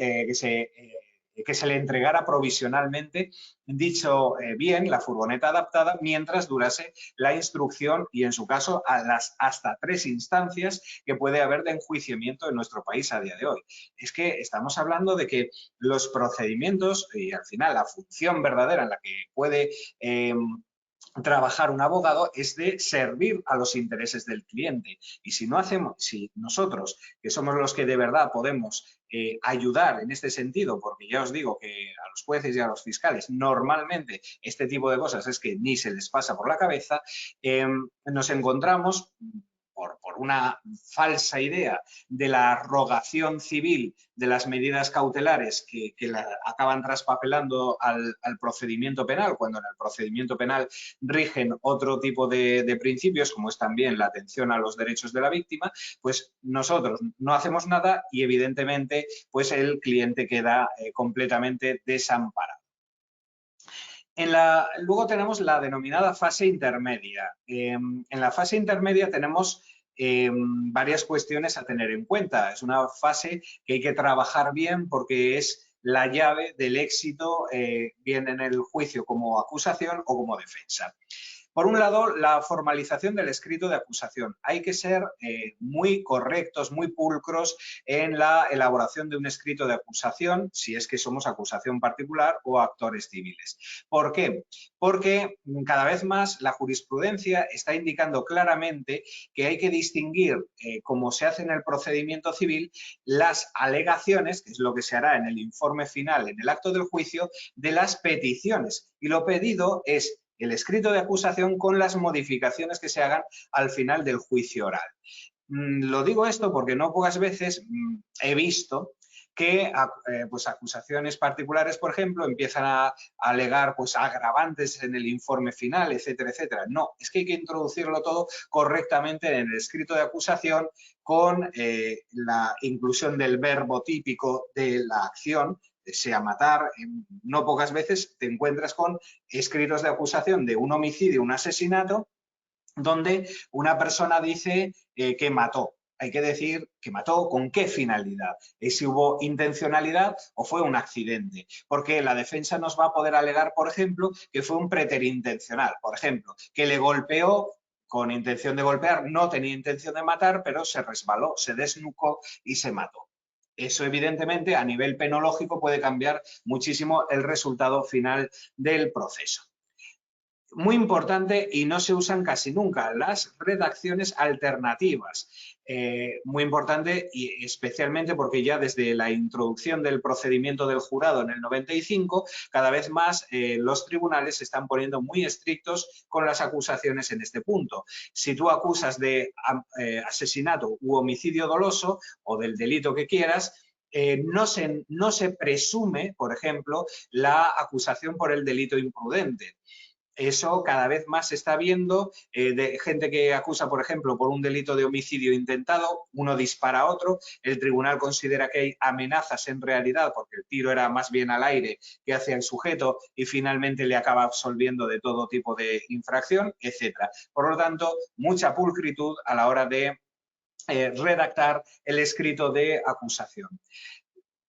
Speaker 2: que se le entregara provisionalmente dicho bien, la furgoneta adaptada, mientras durase la instrucción y, en su caso, a las hasta 3 instancias que puede haber de enjuiciamiento en nuestro país a día de hoy. Es que estamos hablando de que los procedimientos y, al final, la función verdadera en la que puede trabajar un abogado es de servir a los intereses del cliente. Y si nosotros, que somos los que de verdad podemos ayudar en este sentido, porque ya os digo que a los jueces y a los fiscales normalmente este tipo de cosas es que ni se les pasa por la cabeza, nos encontramos por una falsa idea de la rogación civil de las medidas cautelares que acaban traspapelando al procedimiento penal, cuando en el procedimiento penal rigen otro tipo de principios, como es también la atención a los derechos de la víctima, pues nosotros no hacemos nada y, evidentemente, pues el cliente queda completamente desamparado. Luego tenemos la denominada fase intermedia. En la fase intermedia tenemos varias cuestiones a tener en cuenta. Es una fase que hay que trabajar bien porque es la llave del éxito bien en el juicio como acusación o como defensa. Por un lado, la formalización del escrito de acusación. Hay que ser muy correctos, muy pulcros en la elaboración de un escrito de acusación, si es que somos acusación particular o actores civiles. ¿Por qué? Porque cada vez más la jurisprudencia está indicando claramente que hay que distinguir, como se hace en el procedimiento civil, las alegaciones, que es lo que se hará en el informe final, en el acto del juicio, de las peticiones. Y lo pedido es el escrito de acusación con las modificaciones que se hagan al final del juicio oral. Lo digo esto porque no pocas veces he visto que pues acusaciones particulares, por ejemplo, empiezan a alegar pues agravantes en el informe final, etcétera, etcétera. No, es que hay que introducirlo todo correctamente en el escrito de acusación con la inclusión del verbo típico de la acción, sea matar. No pocas veces te encuentras con escritos de acusación de un homicidio, un asesinato, donde una persona dice que mató. Hay que decir que mató con qué finalidad, si hubo intencionalidad o fue un accidente, porque la defensa nos va a poder alegar, por ejemplo, que fue un preterintencional, por ejemplo, que le golpeó con intención de golpear, no tenía intención de matar, pero se resbaló, se desnucó y se mató. Eso, evidentemente, a nivel penológico puede cambiar muchísimo el resultado final del proceso. Muy importante, y no se usan casi nunca, las redacciones alternativas. Muy importante, y especialmente porque ya desde la introducción del procedimiento del jurado en el 95, cada vez más los tribunales se están poniendo muy estrictos con las acusaciones en este punto. Si tú acusas de asesinato u homicidio doloso o del delito que quieras, no se presume, por ejemplo, la acusación por el delito imprudente. Eso cada vez más se está viendo, de gente que acusa, por ejemplo, por un delito de homicidio intentado, uno dispara a otro, el tribunal considera que hay amenazas en realidad porque el tiro era más bien al aire que hacia el sujeto y finalmente le acaba absolviendo de todo tipo de infracción, etc. Por lo tanto, mucha pulcritud a la hora de redactar el escrito de acusación.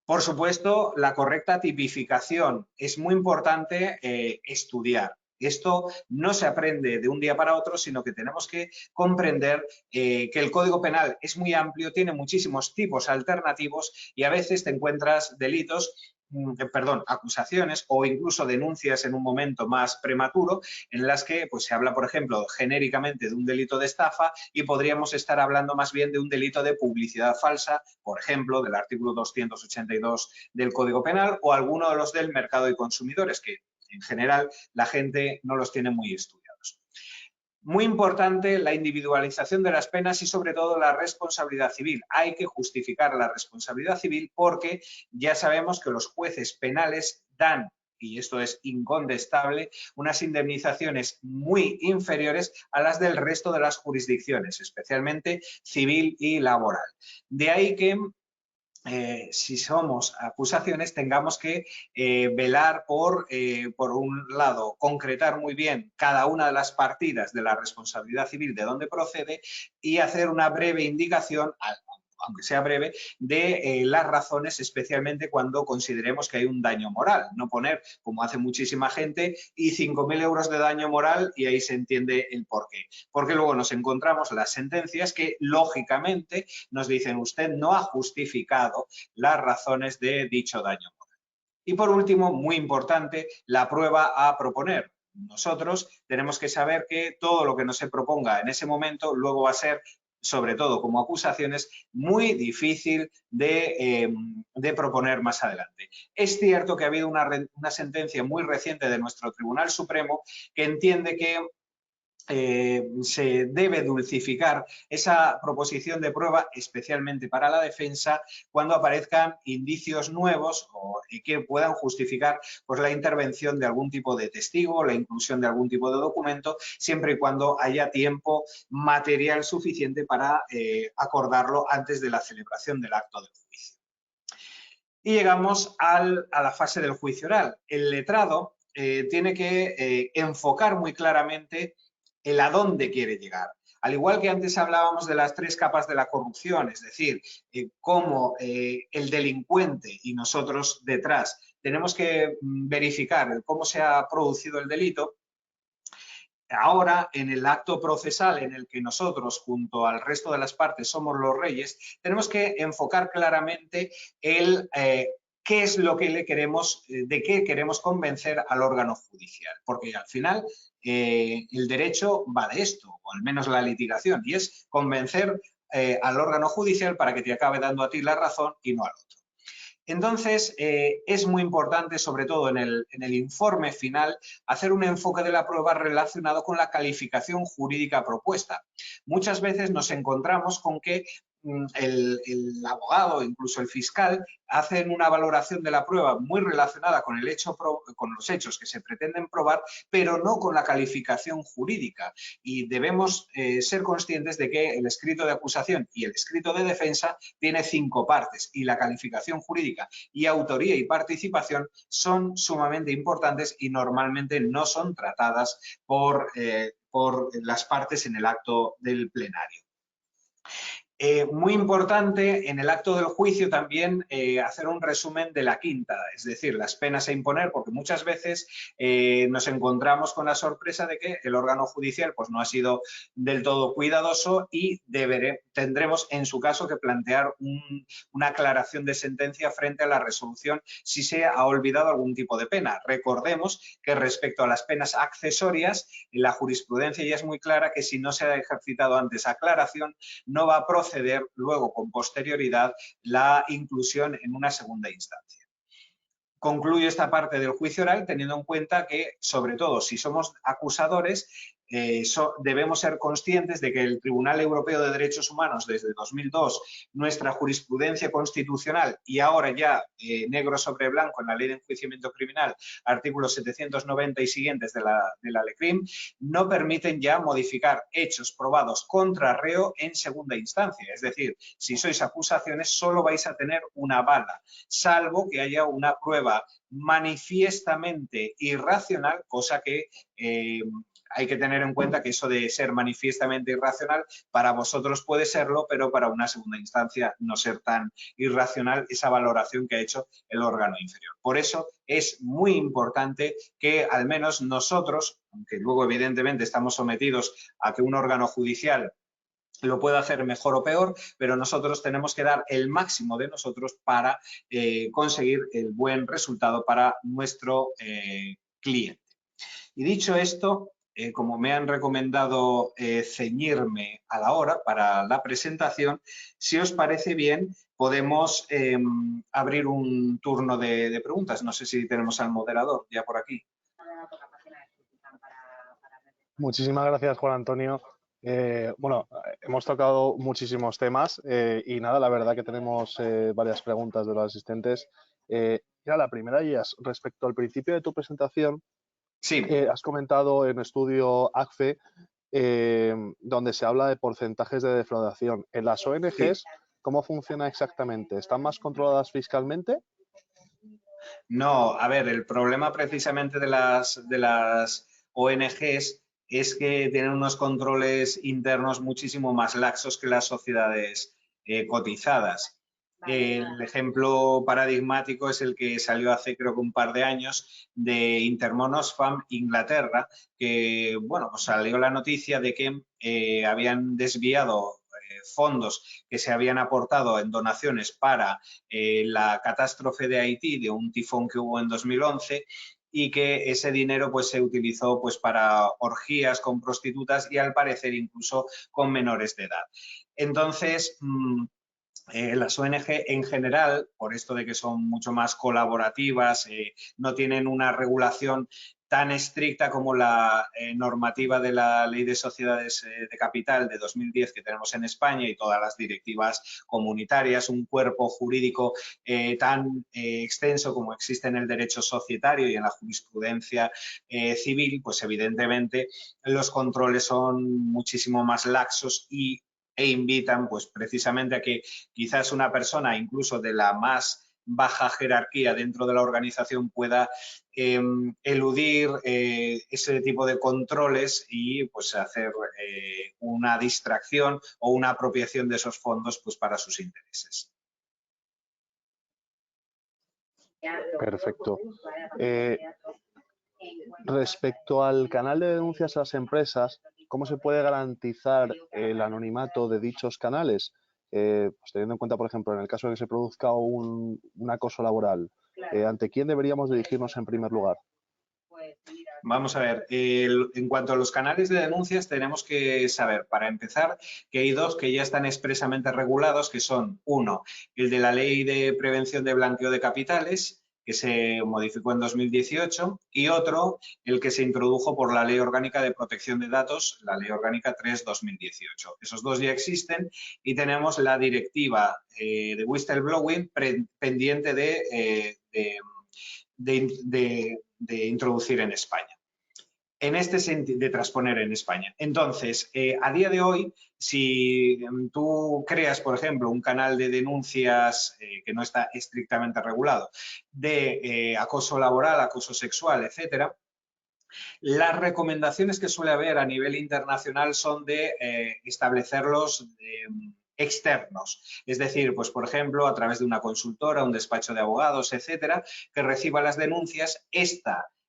Speaker 2: Por supuesto, la correcta tipificación. Es muy importante estudiar. Esto no se aprende de un día para otro, sino que tenemos que comprender que el Código Penal es muy amplio, tiene muchísimos tipos alternativos y a veces te encuentras delitos, acusaciones o incluso denuncias en un momento más prematuro en las que pues, se habla, por ejemplo, genéricamente de un delito de estafa y podríamos estar hablando más bien de un delito de publicidad falsa, por ejemplo, del artículo 282 del Código Penal o alguno de los del mercado de consumidores, que en general la gente no los tiene muy estudiados. Muy importante la individualización de las penas y sobre todo la responsabilidad civil. Hay que justificar la responsabilidad civil porque ya sabemos que los jueces penales dan, y esto es incontestable, unas indemnizaciones muy inferiores a las del resto de las jurisdicciones, especialmente civil y laboral. De ahí que si somos acusaciones, tengamos que velar por un lado, concretar muy bien cada una de las partidas de la responsabilidad civil, de dónde procede, y hacer una breve indicación, aunque sea breve, de las razones, especialmente cuando consideremos que hay un daño moral. No poner, como hace muchísima gente, y 5.000 euros de daño moral y ahí se entiende el porqué. Porque luego nos encontramos las sentencias que, lógicamente, nos dicen usted no ha justificado las razones de dicho daño moral. Y por último, muy importante, la prueba a proponer. Nosotros tenemos que saber que todo lo que nos se proponga en ese momento luego va a ser, sobre todo como acusaciones, muy difícil de proponer más adelante. Es cierto que ha habido una sentencia muy reciente de nuestro Tribunal Supremo que entiende que se debe dulcificar esa proposición de prueba, especialmente para la defensa, cuando aparezcan indicios nuevos y que puedan justificar pues, la intervención de algún tipo de testigo, la inclusión de algún tipo de documento, siempre y cuando haya tiempo material suficiente para acordarlo antes de la celebración del acto del juicio. Y llegamos a la fase del juicio oral. El letrado tiene que enfocar muy claramente el a dónde quiere llegar. Al igual que antes hablábamos de las 3 capas de la corrupción, es decir, cómo el delincuente y nosotros detrás tenemos que verificar cómo se ha producido el delito. Ahora, en el acto procesal en el que nosotros, junto al resto de las partes, somos los reyes, tenemos que enfocar claramente el qué es lo que de qué queremos convencer al órgano judicial. Porque al final el derecho va de esto, o al menos la litigación, y es convencer al órgano judicial para que te acabe dando a ti la razón y no al otro. Entonces, es muy importante, sobre todo en el informe final, hacer un enfoque de la prueba relacionado con la calificación jurídica propuesta. Muchas veces nos encontramos con que el abogado, incluso el fiscal, hacen una valoración de la prueba muy relacionada con los hechos que se pretenden probar, pero no con la calificación jurídica. Y debemos ser conscientes de que el escrito de acusación y el escrito de defensa tiene 5 partes y la calificación jurídica y autoría y participación son sumamente importantes y normalmente no son tratadas por las partes en el acto del plenario. Muy importante en el acto del juicio también hacer un resumen de la quinta, es decir, las penas a imponer, porque muchas veces nos encontramos con la sorpresa de que el órgano judicial pues, no ha sido del todo cuidadoso y tendremos, en su caso, que plantear una aclaración de sentencia frente a la resolución si se ha olvidado algún tipo de pena. Recordemos que respecto a las penas accesorias, la jurisprudencia ya es muy clara que si no se ha ejercitado antes aclaración, no va a proceder luego con posterioridad la inclusión en una segunda instancia. Concluyo esta parte del juicio oral teniendo en cuenta que, sobre todo, si somos acusadores, debemos ser conscientes de que el Tribunal Europeo de Derechos Humanos, desde 2002, nuestra jurisprudencia constitucional y ahora ya negro sobre blanco en la Ley de Enjuiciamiento Criminal, artículos 790 y siguientes de la LECRIM, no permiten ya modificar hechos probados contra reo en segunda instancia. Es decir, si sois acusaciones, solo vais a tener una bala, salvo que haya una prueba manifiestamente irracional, cosa que hay que tener en cuenta que eso de ser manifiestamente irracional para vosotros puede serlo, pero para una segunda instancia no ser tan irracional esa valoración que ha hecho el órgano inferior. Por eso es muy importante que al menos nosotros, aunque luego evidentemente estamos sometidos a que un órgano judicial lo puede hacer mejor o peor, pero nosotros tenemos que dar el máximo de nosotros para conseguir el buen resultado para nuestro cliente. Y dicho esto, como me han recomendado ceñirme a la hora para la presentación, si os parece bien, podemos abrir un turno de preguntas. No sé si tenemos al moderador ya por aquí.
Speaker 3: Muchísimas gracias, Juan Antonio. Bueno, hemos tocado muchísimos temas y nada, la verdad que tenemos varias preguntas de los asistentes. Mira, la primera y es respecto al principio de tu presentación.
Speaker 2: Sí.
Speaker 3: Has comentado en estudio ACFE donde se habla de porcentajes de defraudación. ¿En las ONGs cómo funciona exactamente? ¿Están más controladas fiscalmente?
Speaker 2: No, a ver, el problema precisamente de las ONGs es que tienen unos controles internos muchísimo más laxos que las sociedades cotizadas. El ejemplo paradigmático es el que salió hace creo que un par de años de Intermon Oxfam, Inglaterra, que bueno, pues salió la noticia de que habían desviado fondos que se habían aportado en donaciones para la catástrofe de Haití, de un tifón que hubo en 2011, y que ese dinero pues se utilizó pues para orgías con prostitutas y al parecer incluso con menores de edad. Entonces, las ONG en general, por esto de que son mucho más colaborativas, no tienen una regulación tan estricta como la normativa de la Ley de Sociedades de Capital de 2010 que tenemos en España y todas las directivas comunitarias, un cuerpo jurídico tan extenso como existe en el derecho societario y en la jurisprudencia civil, pues evidentemente los controles son muchísimo más laxos e invitan pues precisamente a que quizás una persona incluso de la más baja jerarquía dentro de la organización pueda eludir ese tipo de controles y pues hacer una distracción o una apropiación de esos fondos pues para sus intereses.
Speaker 3: Perfecto. Respecto al canal de denuncias a las empresas, ¿cómo se puede garantizar el anonimato de dichos canales? Pues teniendo en cuenta, por ejemplo, en el caso de que se produzca un acoso laboral, ¿ante quién deberíamos dirigirnos en primer lugar?
Speaker 2: Vamos a ver, en cuanto a los canales de denuncias tenemos que saber, para empezar, que hay dos que ya están expresamente regulados, que son, uno, el de la Ley de Prevención de Blanqueo de Capitales, que se modificó en 2018, y otro, el que se introdujo por la Ley Orgánica de Protección de Datos, la Ley Orgánica 3/2018. Esos dos ya existen y tenemos la directiva de whistleblowing pendiente de introducir en España. En este sentido, de transponer en España. Entonces, a día de hoy, si tú creas, por ejemplo, un canal de denuncias que no está estrictamente regulado, de acoso laboral, acoso sexual, etcétera, las recomendaciones que suele haber a nivel internacional son de establecerlos externos, es decir, pues por ejemplo, a través de una consultora, un despacho de abogados, etcétera, que reciba las denuncias,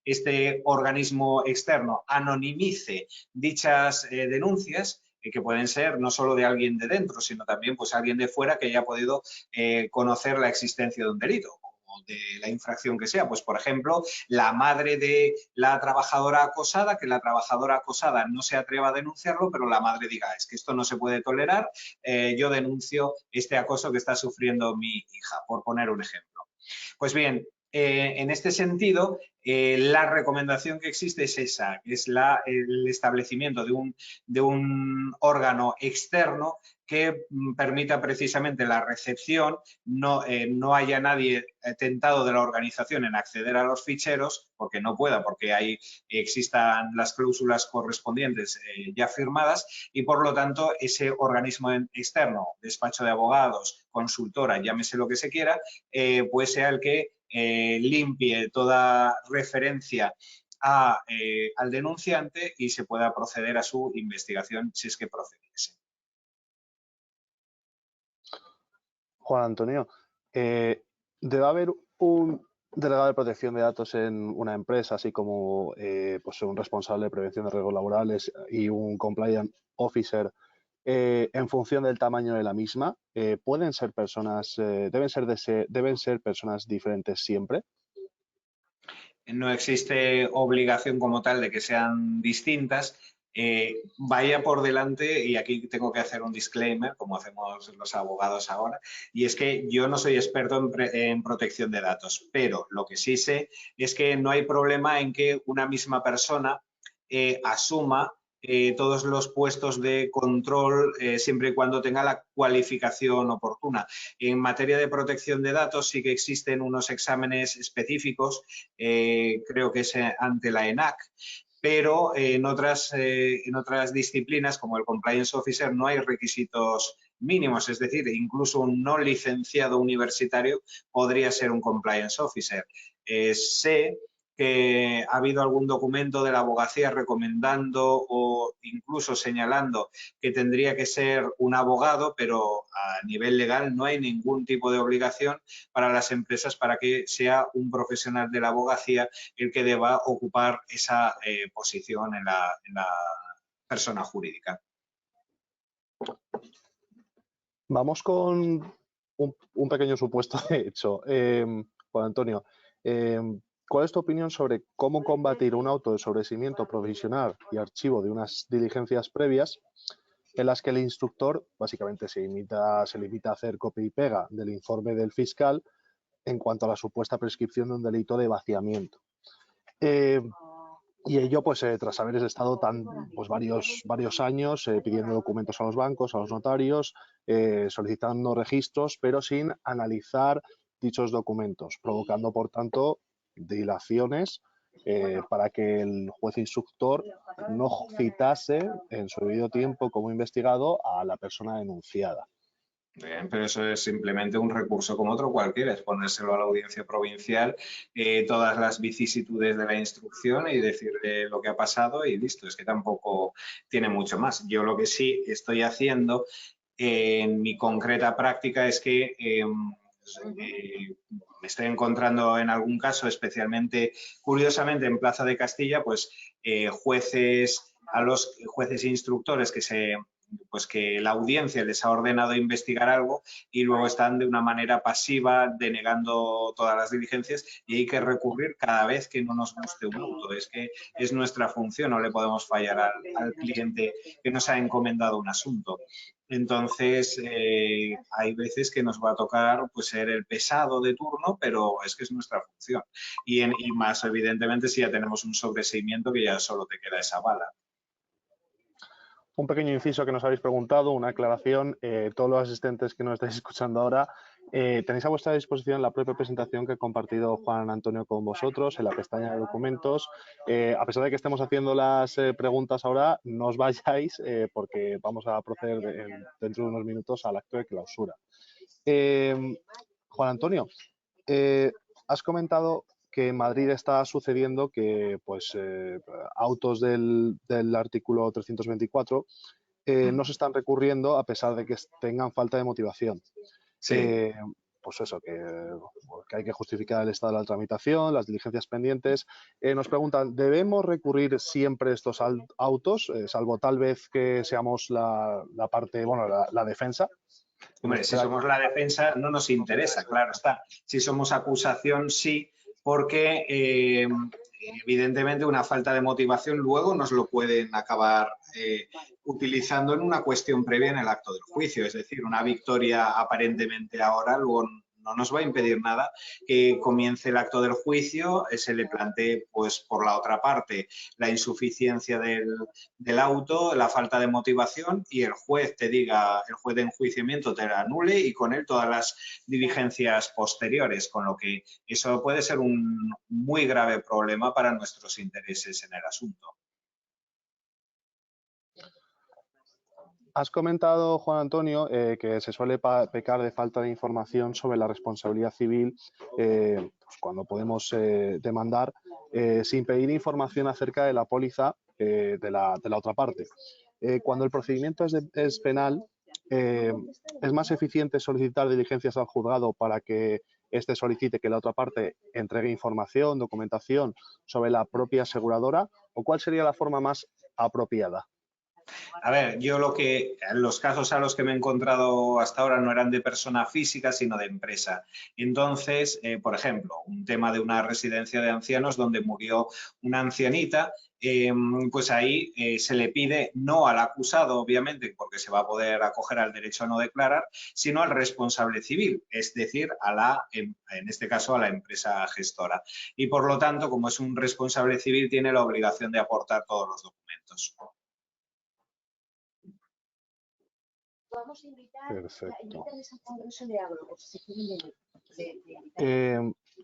Speaker 2: este organismo externo anonimice dichas denuncias, que pueden ser no solo de alguien de dentro, sino también pues alguien de fuera que haya podido conocer la existencia de un delito o de la infracción que sea. Pues, por ejemplo, la madre de la trabajadora acosada, que la trabajadora acosada no se atreva a denunciarlo, pero la madre diga, es que esto no se puede tolerar, yo denuncio este acoso que está sufriendo mi hija, por poner un ejemplo. Pues bien, en este sentido, la recomendación que existe es esa, que es el establecimiento de un órgano externo que permita precisamente la recepción, no haya nadie tentado de la organización en acceder a los ficheros, porque no pueda, porque ahí existan las cláusulas correspondientes ya firmadas y, por lo tanto, ese organismo externo, despacho de abogados, consultora, llámese lo que se quiera, pues sea el que limpie toda referencia al denunciante y se pueda proceder a su investigación si es que procediese.
Speaker 3: Juan Antonio, ¿debe haber un delegado de protección de datos en una empresa, así como pues un responsable de prevención de riesgos laborales y un compliance officer en función del tamaño de la misma? ¿Pueden ser personas, deben ser personas diferentes siempre?
Speaker 2: No existe obligación como tal de que sean distintas. Vaya por delante, y aquí tengo que hacer un disclaimer, como hacemos los abogados ahora, y es que yo no soy experto en protección de datos, pero lo que sí sé es que no hay problema en que una misma persona asuma todos los puestos de control siempre y cuando tenga la cualificación oportuna. En materia de protección de datos sí que existen unos exámenes específicos, creo que es ante la ENAC, pero en otras disciplinas como el Compliance Officer no hay requisitos mínimos, es decir, incluso un no licenciado universitario podría ser un Compliance Officer. Sé que ha habido algún documento de la abogacía recomendando o incluso señalando que tendría que ser un abogado, pero a nivel legal no hay ningún tipo de obligación para las empresas para que sea un profesional de la abogacía el que deba ocupar esa posición en la persona jurídica.
Speaker 3: Vamos con un pequeño supuesto de hecho. Juan Antonio, ¿cuál es tu opinión sobre cómo combatir un auto de sobreseimiento provisional y archivo de unas diligencias previas en las que el instructor básicamente se limita a hacer copia y pega del informe del fiscal en cuanto a la supuesta prescripción de un delito de vaciamiento? Y ello, pues, tras haber estado varios años pidiendo documentos a los bancos, a los notarios, solicitando registros, pero sin analizar dichos documentos, provocando, por tanto, dilaciones para que el juez instructor no citase en su debido tiempo como investigado a la persona denunciada.
Speaker 2: Bien, pero eso es simplemente un recurso como otro cualquiera, es ponérselo a la audiencia provincial, todas las vicisitudes de la instrucción y decirle lo que ha pasado y listo, es que tampoco tiene mucho más. Yo lo que sí estoy haciendo en mi concreta práctica es que me estoy encontrando en algún caso, especialmente curiosamente en Plaza de Castilla, pues a los jueces instructores que la audiencia les ha ordenado investigar algo y luego están de una manera pasiva denegando todas las diligencias y hay que recurrir cada vez que no nos guste un auto. Es que es nuestra función, no le podemos fallar al cliente que nos ha encomendado un asunto. Entonces, hay veces que nos va a tocar pues, ser el pesado de turno, pero es que es nuestra función. Y más, evidentemente, si ya tenemos un sobreseimiento que ya solo te queda esa bala.
Speaker 3: Un pequeño inciso que nos habéis preguntado, una aclaración. Todos los asistentes que nos estáis escuchando ahora, tenéis a vuestra disposición la propia presentación que ha compartido Juan Antonio con vosotros en la pestaña de documentos. A pesar de que estemos haciendo las preguntas ahora, no os vayáis porque vamos a proceder dentro de unos minutos al acto de clausura. Juan Antonio, has comentado que en Madrid está sucediendo que pues, autos del artículo 324 no se están recurriendo a pesar de que tengan falta de motivación.
Speaker 2: Sí.
Speaker 3: pues eso, que hay que justificar el estado de la tramitación, las diligencias pendientes. Nos preguntan, ¿debemos recurrir siempre estos autos, salvo tal vez que seamos la parte, bueno, la defensa?
Speaker 2: Hombre, si somos la defensa no nos interesa, claro está. Si somos acusación, sí, porque evidentemente una falta de motivación luego nos lo pueden acabar utilizando en una cuestión previa en el acto del juicio. Es decir, una victoria aparentemente ahora luego no nos va a impedir nada que comience el acto del juicio, se le plantee, pues, por la otra parte, la insuficiencia del auto, la falta de motivación y el juez te diga, el juez de enjuiciamiento te la anule y con él todas las diligencias posteriores, con lo que eso puede ser un muy grave problema para nuestros intereses en el asunto.
Speaker 3: Has comentado, Juan Antonio, que se suele pecar de falta de información sobre la responsabilidad civil pues cuando podemos demandar sin pedir información acerca de la póliza de la otra parte. Cuando el procedimiento es penal, es más eficiente solicitar diligencias al juzgado para que éste solicite que la otra parte entregue información, documentación sobre la propia aseguradora, ¿o cuál sería la forma más apropiada?
Speaker 2: A ver, yo los casos a los que me he encontrado hasta ahora no eran de persona física, sino de empresa. Entonces, por ejemplo, un tema de una residencia de ancianos donde murió una ancianita, pues ahí se le pide no al acusado, obviamente, porque se va a poder acoger al derecho a no declarar, sino al responsable civil, es decir, en este caso a la empresa gestora. Y por lo tanto, como es un responsable civil, tiene la obligación de aportar todos los documentos.
Speaker 3: Perfecto.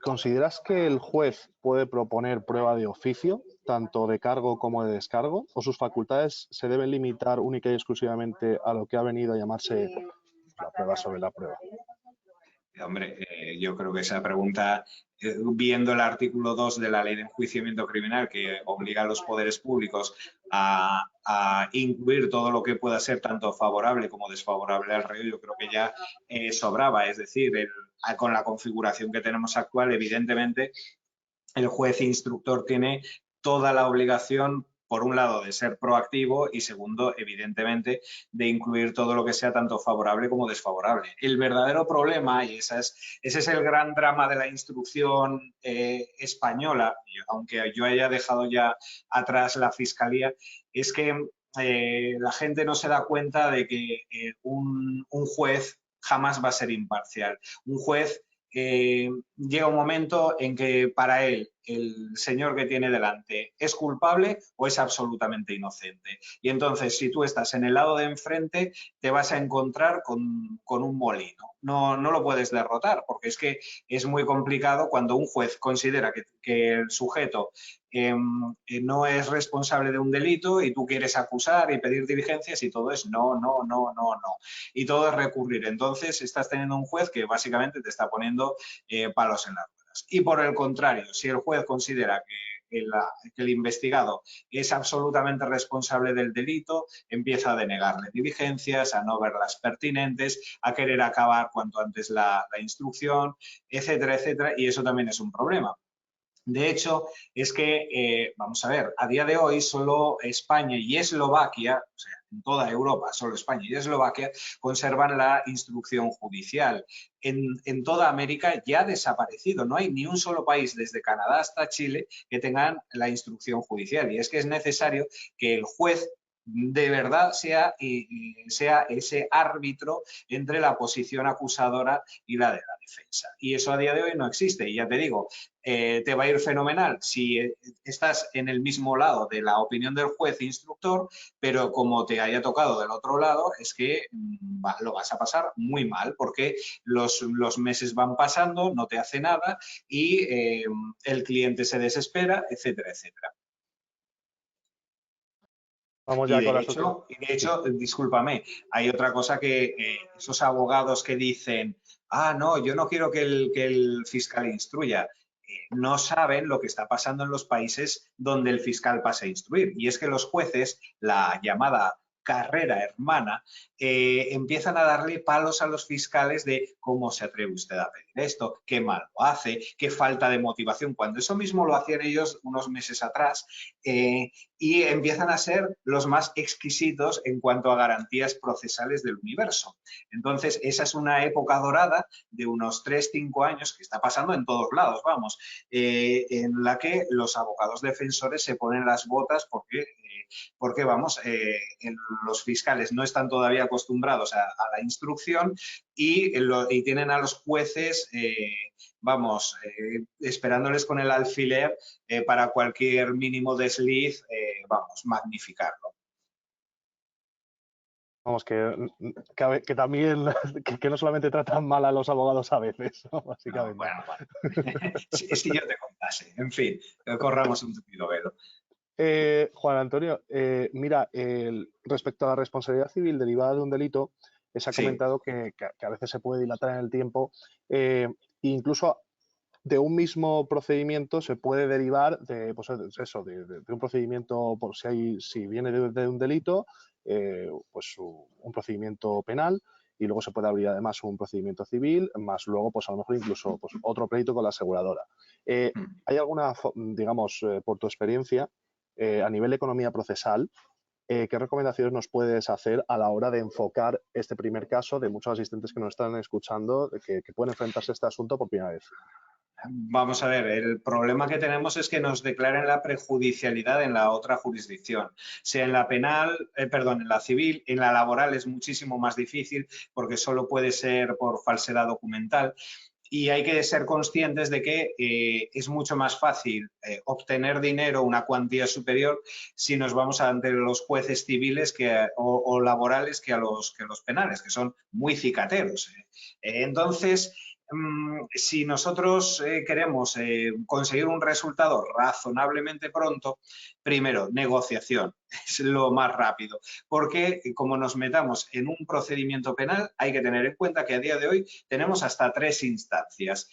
Speaker 3: ¿Consideras que el juez puede proponer prueba de oficio, tanto de cargo como de descargo, o sus facultades se deben limitar única y exclusivamente a lo que ha venido a llamarse la prueba sobre la prueba?
Speaker 2: Hombre, yo creo que esa pregunta, viendo el artículo 2 de la Ley de Enjuiciamiento Criminal, que obliga a los poderes públicos a incluir todo lo que pueda ser tanto favorable como desfavorable al reo, yo creo que ya sobraba. Es decir, con la configuración que tenemos actual, evidentemente, el juez instructor tiene toda la obligación, por un lado, de ser proactivo y, segundo, evidentemente, de incluir todo lo que sea tanto favorable como desfavorable. El verdadero problema, y ese es el gran drama de la instrucción española, aunque yo haya dejado ya atrás la Fiscalía, es que la gente no se da cuenta de que un juez jamás va a ser imparcial. Un juez llega un momento en que para él el señor que tiene delante es culpable o es absolutamente inocente. Y entonces, si tú estás en el lado de enfrente, te vas a encontrar con un molino. No lo puedes derrotar, porque es que es muy complicado cuando un juez considera que el sujeto no es responsable de un delito y tú quieres acusar y pedir diligencias y todo es no. Y todo es recurrir. Entonces, estás teniendo un juez que básicamente te está poniendo palos en las ruedas. Y por el contrario, si el juez considera que el investigado es absolutamente responsable del delito, empieza a denegarle diligencias, a no verlas pertinentes, a querer acabar cuanto antes la instrucción, etcétera, etcétera, y eso también es un problema. De hecho, es que, vamos a ver, a día de hoy solo España y Eslovaquia, o sea, en toda Europa, solo España y Eslovaquia, conservan la instrucción judicial. En toda América ya ha desaparecido. No hay ni un solo país, desde Canadá hasta Chile, que tengan la instrucción judicial. Y es que es necesario que el juez de verdad sea ese árbitro entre la posición acusadora y la de la defensa. Y eso a día de hoy no existe. Y ya te digo, te va a ir fenomenal si estás en el mismo lado de la opinión del juez instructor, pero como te haya tocado del otro lado, es que lo vas a pasar muy mal, porque los meses van pasando, no te hace nada y el cliente se desespera, etcétera, etcétera.
Speaker 3: Vamos ya con
Speaker 2: de hecho, discúlpame, hay otra cosa que esos abogados que dicen, no, yo no quiero que el fiscal instruya, no saben lo que está pasando en los países donde el fiscal pasa a instruir. Y es que los jueces, la llamada carrera hermana, empiezan a darle palos a los fiscales de cómo se atreve usted a pedir esto, qué mal lo hace, qué falta de motivación, cuando eso mismo lo hacían ellos unos meses atrás, y empiezan a ser los más exquisitos en cuanto a garantías procesales del universo. Entonces, esa es una época dorada de unos 3-5 años que está pasando en todos lados, vamos, en la que los abogados defensores se ponen las botas porque vamos, los fiscales no están todavía acostumbrados a la instrucción y tienen a los jueces, vamos, esperándoles con el alfiler para cualquier mínimo desliz, vamos, magnificarlo.
Speaker 3: Vamos, que también, que no solamente tratan mal a los abogados a veces, ¿no? Básicamente.
Speaker 2: No, bueno. si yo te contase. En fin, corramos un tupido velo.
Speaker 3: Juan Antonio, mira, respecto a la responsabilidad civil derivada de un delito, se ha comentado que a veces se puede dilatar en el tiempo, incluso de un mismo procedimiento se puede derivar de, pues eso, de un procedimiento, por si viene de un delito, pues un procedimiento penal, y luego se puede abrir además un procedimiento civil, más luego, pues a lo mejor incluso pues, otro pleito con la aseguradora. ¿Hay alguna, digamos, por tu experiencia, a nivel de economía procesal, qué recomendaciones nos puedes hacer a la hora de enfocar este primer caso de muchos asistentes que nos están escuchando que pueden enfrentarse a este asunto por primera vez?
Speaker 2: Vamos a ver, el problema que tenemos es que nos declaren la prejudicialidad en la otra jurisdicción, sea en la penal, perdón, en la civil, en la laboral es muchísimo más difícil porque solo puede ser por falsedad documental. Y hay que ser conscientes de que es mucho más fácil obtener dinero, una cuantía superior, si nos vamos ante los jueces civiles o laborales que a los penales, que son muy cicateros. Entonces, si nosotros queremos conseguir un resultado razonablemente pronto, primero, negociación, es lo más rápido, porque como nos metamos en un procedimiento penal, hay que tener en cuenta que a día de hoy tenemos hasta 3 instancias.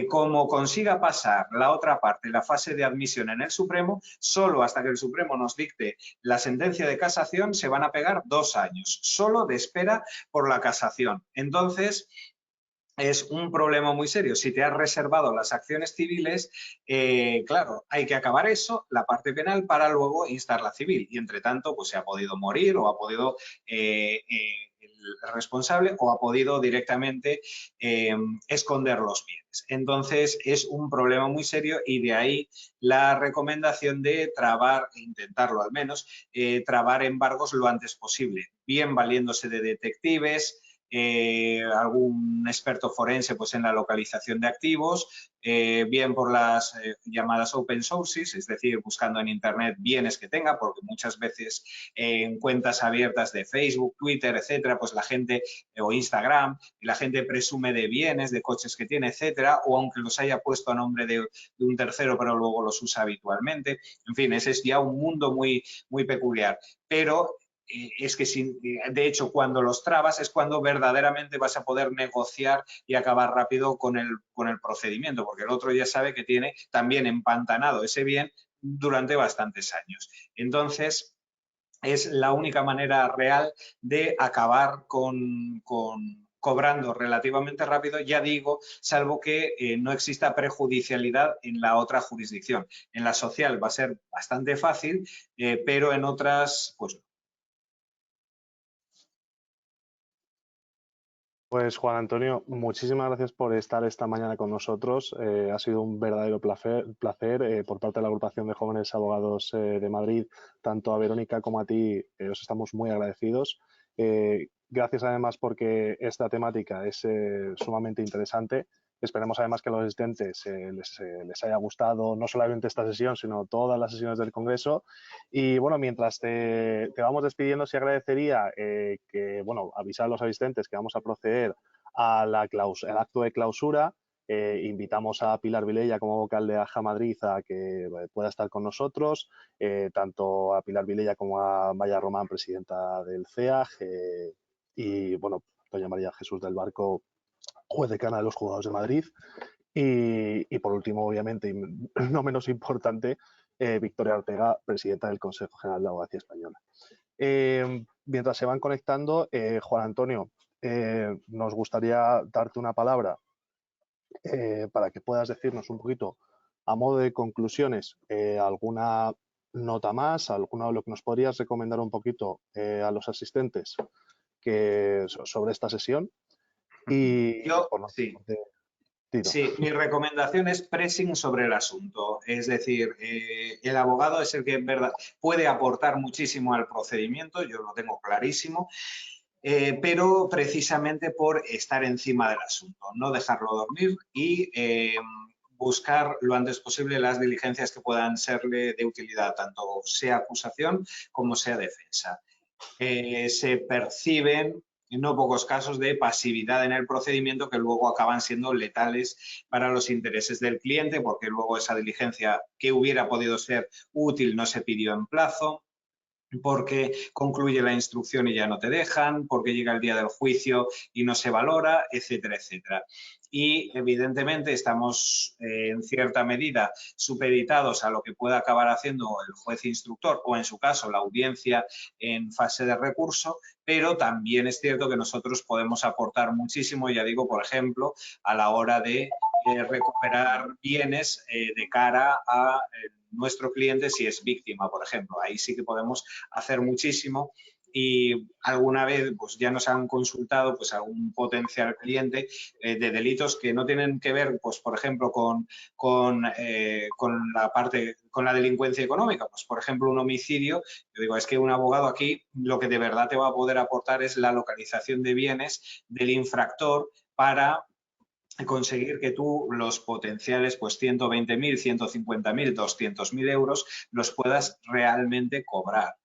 Speaker 2: Como consiga pasar la otra parte, la fase de admisión en el Supremo, solo hasta que el Supremo nos dicte la sentencia de casación se van a pegar 2 años, solo de espera por la casación. Entonces, es un problema muy serio. Si te has reservado las acciones civiles, claro, hay que acabar eso, la parte penal, para luego instar la civil. Y entre tanto, pues se ha podido morir o ha podido el responsable o ha podido directamente esconder los bienes. Entonces, es un problema muy serio y de ahí la recomendación de trabar, intentarlo al menos, trabar embargos lo antes posible, bien valiéndose de detectives, algún experto forense pues en la localización de activos, bien por las llamadas open sources, es decir, buscando en internet bienes que tenga, porque muchas veces en cuentas abiertas de Facebook, Twitter, etcétera, pues la gente, o Instagram, la gente presume de bienes, de coches que tiene, etcétera, o aunque los haya puesto a nombre de un tercero, pero luego los usa habitualmente. En fin, ese es ya un mundo muy, muy peculiar. Pero es que de hecho cuando los trabas es cuando verdaderamente vas a poder negociar y acabar rápido con el procedimiento, porque el otro ya sabe que tiene también empantanado ese bien durante bastantes años. Entonces, es la única manera real de acabar cobrando relativamente rápido, ya digo, salvo que no exista prejudicialidad en la otra jurisdicción. En la social va a ser bastante fácil, pero en otras, pues no.
Speaker 3: Pues Juan Antonio, muchísimas gracias por estar esta mañana con nosotros. Ha sido un verdadero placer por parte de la Agrupación de Jóvenes Abogados de Madrid, tanto a Verónica como a ti, os estamos muy agradecidos. Gracias además porque esta temática es sumamente interesante. Esperemos además que a los asistentes les haya gustado no solamente esta sesión, sino todas las sesiones del Congreso. Y bueno, mientras te vamos despidiendo, sí agradecería que, bueno, avisar a los asistentes que vamos a proceder al acto de clausura. Invitamos a Pilar Vilella como vocal de AJA Madrid a que pueda estar con nosotros, tanto a Pilar Vilella como a Maya Román, presidenta del CEAG, y bueno, doña María Jesús del Barco, juez decana de los Juzgados de Madrid. Y por último, obviamente, y no menos importante, Victoria Ortega, presidenta del Consejo General de la Abogacía Española. mientras se van conectando, Juan Antonio, nos gustaría darte una palabra para que puedas decirnos un poquito, a modo de conclusiones, alguna nota más, alguna de lo que nos podrías recomendar un poquito a los asistentes sobre esta sesión. Y
Speaker 2: Sí, mi recomendación es pressing sobre el asunto. Es decir, el abogado es el que en verdad puede aportar muchísimo al procedimiento, yo lo tengo clarísimo, pero precisamente por estar encima del asunto, no dejarlo dormir y buscar lo antes posible las diligencias que puedan serle de utilidad, tanto sea acusación como sea defensa. Se perciben en no pocos casos de pasividad en el procedimiento que luego acaban siendo letales para los intereses del cliente, porque luego esa diligencia que hubiera podido ser útil no se pidió en plazo, porque concluye la instrucción y ya no te dejan, porque llega el día del juicio y no se valora, etcétera, etcétera. Y evidentemente estamos en cierta medida supeditados a lo que pueda acabar haciendo el juez instructor o en su caso la audiencia en fase de recurso, pero también es cierto que nosotros podemos aportar muchísimo, ya digo, por ejemplo, a la hora de recuperar bienes de cara a nuestro cliente si es víctima, por ejemplo. Ahí sí que podemos hacer muchísimo y alguna vez pues ya nos han consultado pues algún potencial cliente de delitos que no tienen que ver, pues por ejemplo, con la delincuencia económica. Pues por ejemplo, un homicidio. Yo digo, es que un abogado aquí lo que de verdad te va a poder aportar es la localización de bienes del infractor para conseguir que tú los potenciales pues 120.000, 150.000, 200.000 euros los puedas realmente cobrar.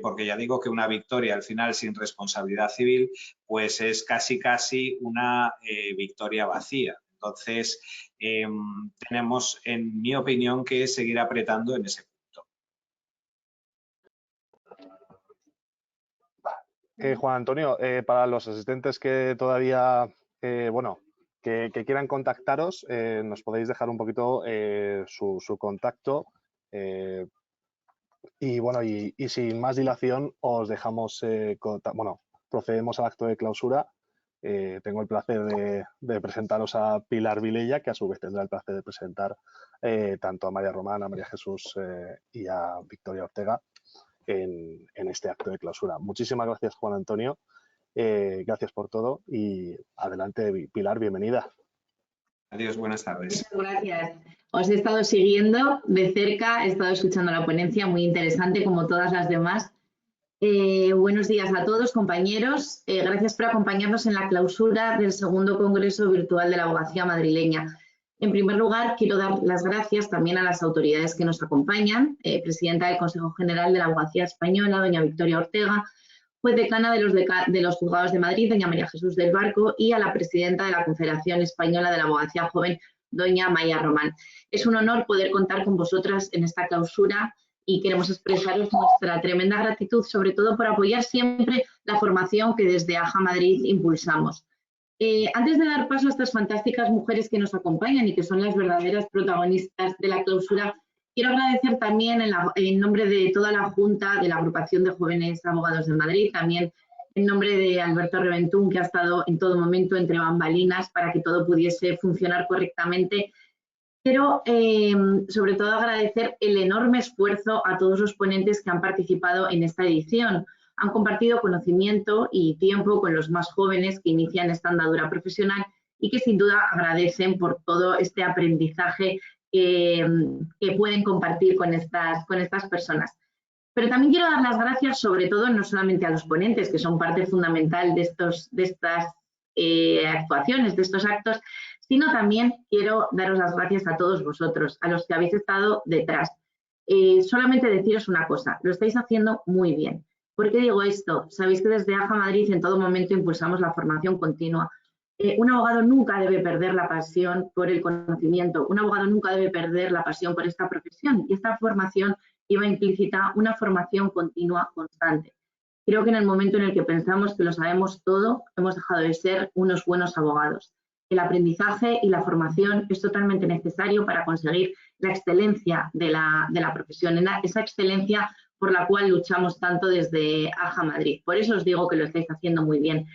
Speaker 2: Porque ya digo que una victoria al final sin responsabilidad civil pues es casi una victoria vacía. Entonces tenemos, en mi opinión, que seguir apretando en ese punto.
Speaker 3: Juan Antonio, para los asistentes que todavía, que quieran contactaros, nos podéis dejar un poquito su contacto y sin más dilación os dejamos, procedemos al acto de clausura. Tengo el placer de presentaros a Pilar Vilella, que a su vez tendrá el placer de presentar tanto a María Román, a María Jesús y a Victoria Ortega en este acto de clausura. Muchísimas gracias, Juan Antonio. Gracias por todo y adelante, Pilar, bienvenida.
Speaker 2: Adiós, buenas tardes.
Speaker 4: Muchas gracias. Os he estado siguiendo de cerca, he estado escuchando la ponencia, muy interesante como todas las demás. Buenos días a todos, compañeros. Gracias por acompañarnos en la clausura del segundo Congreso Virtual de la Abogacía Madrileña. En primer lugar, quiero dar las gracias también a las autoridades que nos acompañan, presidenta del Consejo General de la Abogacía Española, doña Victoria Ortega, juez decana de los Juzgados de Madrid, doña María Jesús del Barco, y a la presidenta de la Confederación Española de la Abogacía Joven, doña María Román. Es un honor poder contar con vosotras en esta clausura y queremos expresaros nuestra tremenda gratitud, sobre todo por apoyar siempre la formación que desde AJA Madrid impulsamos. Antes de dar paso a estas fantásticas mujeres que nos acompañan y que son las verdaderas protagonistas de la clausura, quiero agradecer también en nombre de toda la Junta de la Agrupación de Jóvenes Abogados de Madrid, también en nombre de Alberto Reventún, que ha estado en todo momento entre bambalinas para que todo pudiese funcionar correctamente. Quiero sobre todo agradecer el enorme esfuerzo a todos los ponentes que han participado en esta edición. Han compartido conocimiento y tiempo con los más jóvenes que inician esta andadura profesional y que sin duda agradecen por todo este aprendizaje que pueden compartir con estas personas. Pero también quiero dar las gracias sobre todo no solamente a los ponentes, que son parte fundamental de estas actuaciones, de estos actos, sino también quiero daros las gracias a todos vosotros, a los que habéis estado detrás. Solamente deciros una cosa, lo estáis haciendo muy bien. ¿Por qué digo esto? Sabéis que desde AJA Madrid en todo momento impulsamos la formación continua. Un abogado nunca debe perder la pasión por el conocimiento, un abogado nunca debe perder la pasión por esta profesión y esta formación lleva implícita una formación continua constante. Creo que en el momento en el que pensamos que lo sabemos todo, hemos dejado de ser unos buenos abogados. El aprendizaje y la formación es totalmente necesario para conseguir la excelencia de la profesión, esa excelencia por la cual luchamos tanto desde AJA Madrid. Por eso os digo que lo estáis haciendo muy bien.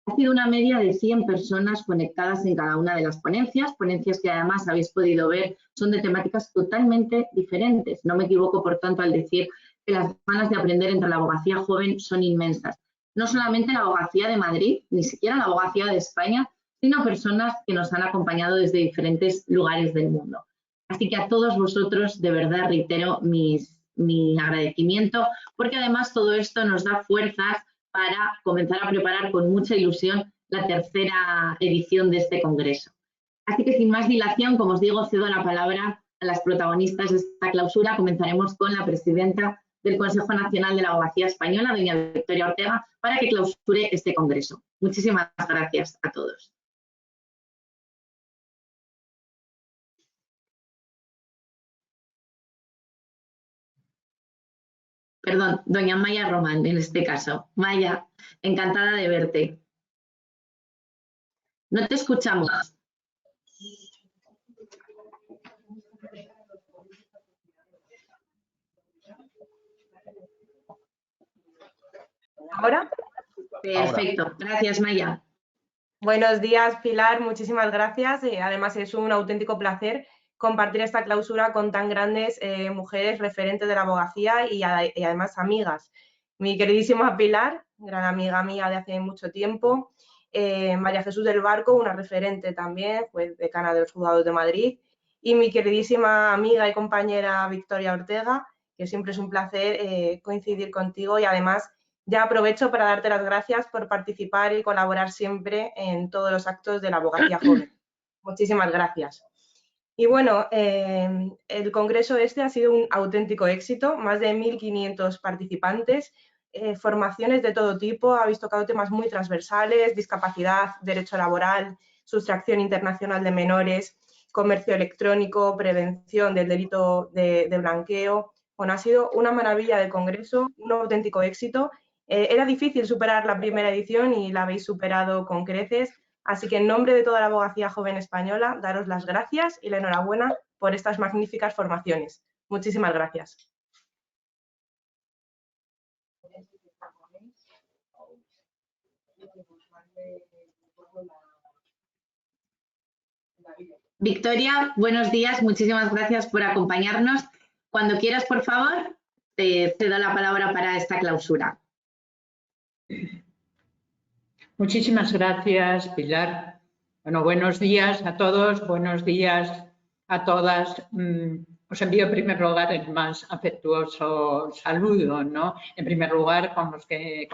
Speaker 4: Ha sido una media de 100 personas conectadas en cada una de las ponencias que además habéis podido ver son de temáticas totalmente diferentes. No me equivoco, por tanto, al decir que las ganas de aprender entre la abogacía joven son inmensas. No solamente la abogacía de Madrid, ni siquiera la abogacía de España, sino personas que nos han acompañado desde diferentes lugares del mundo. Así que a todos vosotros, de verdad, reitero mi agradecimiento, porque además todo esto nos da fuerzas para comenzar a preparar con mucha ilusión la tercera edición de este congreso. Así que sin más dilación, como os digo, cedo la palabra a las protagonistas de esta clausura. Comenzaremos con la presidenta del Consejo Nacional de la Abogacía Española, doña Victoria Ortega, para que clausure este congreso. Muchísimas gracias a todos. Perdón, doña Maya Román, en este caso. Maya, encantada de verte. No te escuchamos.
Speaker 5: ¿Ahora?
Speaker 4: Perfecto, gracias Maya.
Speaker 5: Buenos días, Pilar, muchísimas gracias. Además es un auténtico placer compartir esta clausura con tan grandes mujeres referentes de la abogacía y además amigas. Mi queridísima Pilar, gran amiga mía de hace mucho tiempo, María Jesús del Barco, una referente también, pues decana de los juzgados de Madrid, y mi queridísima amiga y compañera Victoria Ortega, que siempre es un placer coincidir contigo, y además ya aprovecho para darte las gracias por participar y colaborar siempre en todos los actos de la abogacía joven. Muchísimas gracias. Y bueno, el congreso este ha sido un auténtico éxito, más de 1.500 participantes, formaciones de todo tipo, habéis tocado temas muy transversales, discapacidad, derecho laboral, sustracción internacional de menores, comercio electrónico, prevención del delito de blanqueo. Bueno, ha sido una maravilla de congreso, un auténtico éxito. Era difícil superar la primera edición y la habéis superado con creces. Así que en nombre de toda la abogacía joven española, daros las gracias y la enhorabuena por estas magníficas formaciones. Muchísimas gracias.
Speaker 4: Victoria, buenos días, muchísimas gracias por acompañarnos. Cuando quieras, por favor, te cedo la palabra para esta clausura.
Speaker 6: Muchísimas gracias, Pilar. Bueno, buenos días a todos, buenos días a todas. Os envío en primer lugar el más afectuoso saludo, ¿no? En primer lugar, con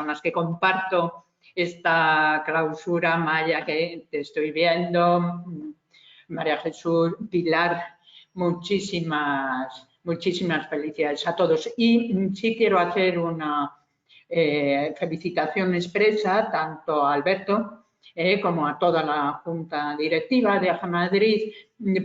Speaker 6: las que comparto esta clausura, Maya, que te estoy viendo, María Jesús, Pilar, muchísimas felicidades a todos. Y sí quiero hacer una felicitación expresa tanto a Alberto como a toda la Junta Directiva de AJA Madrid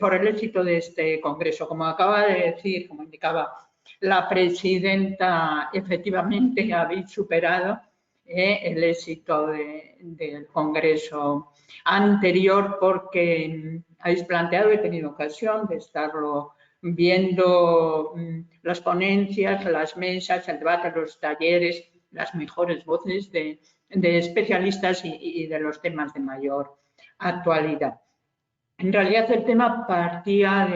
Speaker 6: por el éxito de este congreso. Como acaba de decir, como indicaba la presidenta, efectivamente habéis superado el éxito del congreso anterior porque habéis planteado, he tenido ocasión de estarlo viendo, las ponencias, las mesas, el debate, los talleres, las mejores voces de especialistas y de los temas de mayor actualidad. En realidad el tema partía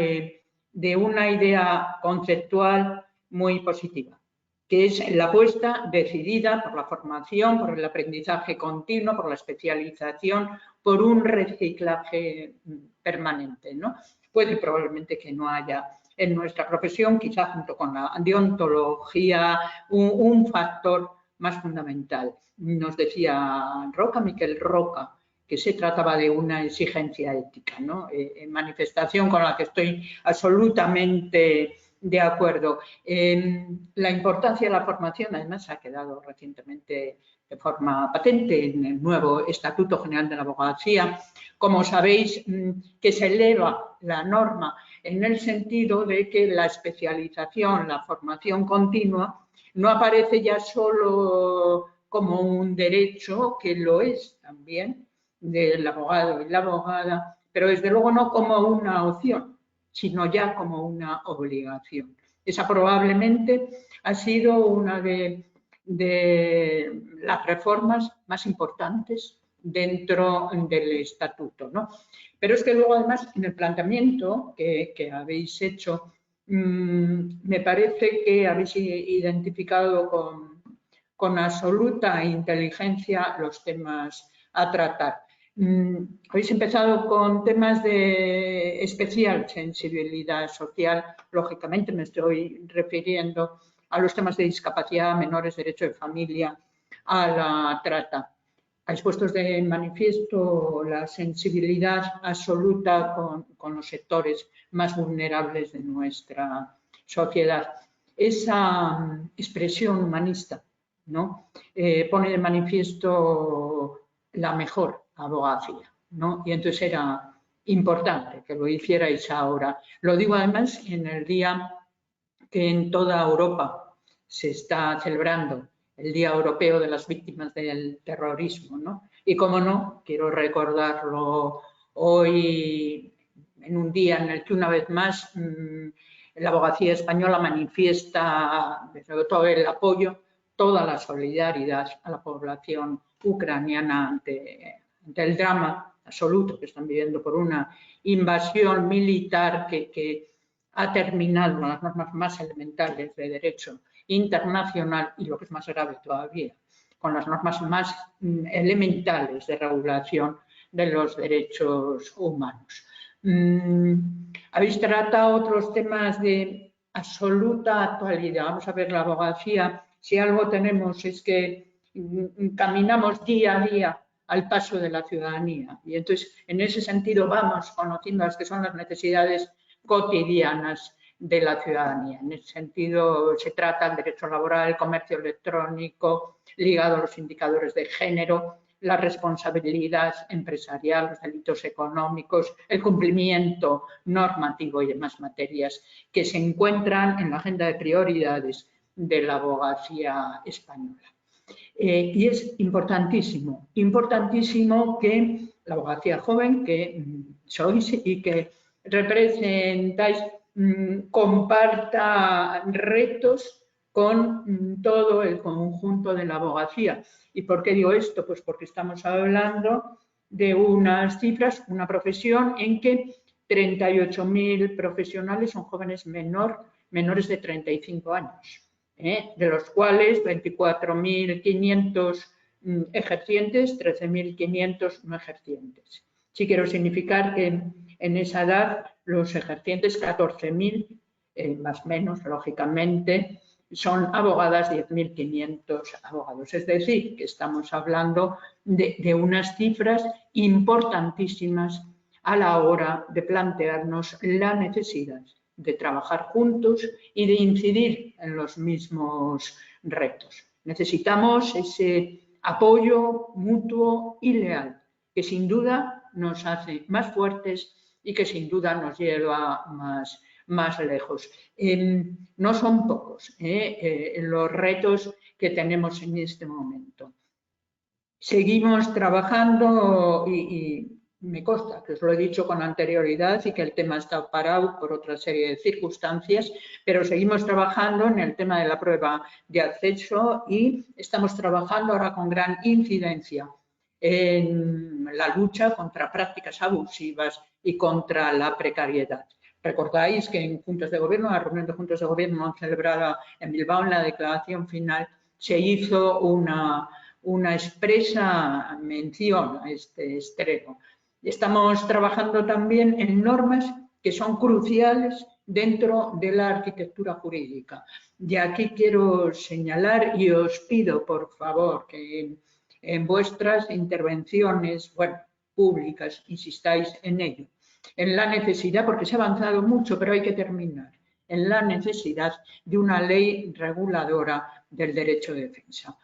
Speaker 6: de una idea conceptual muy positiva, que es la apuesta decidida por la formación, por el aprendizaje continuo, por la especialización, por un reciclaje permanente, ¿no? Puede probablemente que no haya en nuestra profesión, quizá junto con la deontología, un factor más fundamental. Nos decía Miquel Roca, que se trataba de una exigencia ética, ¿no? Manifestación con la que estoy absolutamente de acuerdo. La importancia de la formación, además, ha quedado recientemente de forma patente en el nuevo Estatuto General de la Abogacía. Como sabéis, que se eleva la norma en el sentido de que la especialización, la formación continua, no aparece ya solo como un derecho, que lo es también, del abogado y la abogada, pero desde luego no como una opción, sino ya como una obligación. Esa probablemente ha sido una de las reformas más importantes dentro del estatuto, ¿no? Pero es que luego, además, en el planteamiento que habéis hecho, me parece que habéis identificado con absoluta inteligencia los temas a tratar. Habéis empezado con temas de especial sensibilidad social. Lógicamente me estoy refiriendo a los temas de discapacidad, menores, derecho de familia, a la trata. Habéis puesto de manifiesto la sensibilidad absoluta con los sectores más vulnerables de nuestra sociedad. Esa expresión humanista, ¿no? Pone de manifiesto la mejor abogacía, ¿no? Y entonces era importante que lo hicierais ahora. Lo digo además en el día que en toda Europa se está celebrando el Día Europeo de las Víctimas del Terrorismo, ¿no? Y como no, quiero recordarlo hoy en un día en el que una vez más la abogacía española manifiesta desde todo el apoyo, toda la solidaridad a la población ucraniana ante el drama absoluto que están viviendo por una invasión militar que ha terminado con las normas más elementales de derecho internacional y, lo que es más grave todavía, con las normas más elementales de regulación de los derechos humanos. Habéis tratado otros temas de absoluta actualidad. Vamos a ver, la abogacía, si algo tenemos es que caminamos día a día al paso de la ciudadanía y entonces en ese sentido vamos conociendo las que son las necesidades cotidianas de la ciudadanía. En ese sentido se trata el derecho laboral, el comercio electrónico, ligado a los indicadores de género, la responsabilidad empresarial, los delitos económicos, el cumplimiento normativo y demás materias que se encuentran en la agenda de prioridades de la abogacía española. Y es importantísimo que la abogacía joven que sois y que representáis comparta retos con todo el conjunto de la abogacía. ¿Y por qué digo esto? Pues porque estamos hablando de unas cifras, una profesión en que 38.000 profesionales son jóvenes menores de 35 años, de los cuales 24.500 ejercientes, 13.500 no ejercientes. Sí quiero significar que en esa edad los ejercientes, 14.000, más o menos, lógicamente, son abogadas, 10.500 abogados. Es decir, que estamos hablando de unas cifras importantísimas a la hora de plantearnos la necesidad de trabajar juntos y de incidir en los mismos retos. Necesitamos ese apoyo mutuo y leal, que sin duda nos hace más fuertes y que sin duda nos lleva más lejos. No son pocos los retos que tenemos en este momento. Seguimos trabajando y me consta que os lo he dicho con anterioridad y que el tema está parado por otra serie de circunstancias, pero seguimos trabajando en el tema de la prueba de acceso y estamos trabajando ahora con gran incidencia en la lucha contra prácticas abusivas y contra la precariedad. Recordáis que en juntas de gobierno, en la reunión de juntas de gobierno celebrada en Bilbao, en la declaración final, se hizo una expresa mención a este extremo. Estamos trabajando también en normas que son cruciales dentro de la arquitectura jurídica. Y aquí quiero señalar y os pido, por favor, que en vuestras intervenciones públicas insistáis en ello, en la necesidad, porque se ha avanzado mucho, pero hay que terminar, en la necesidad de una ley reguladora del derecho de defensa.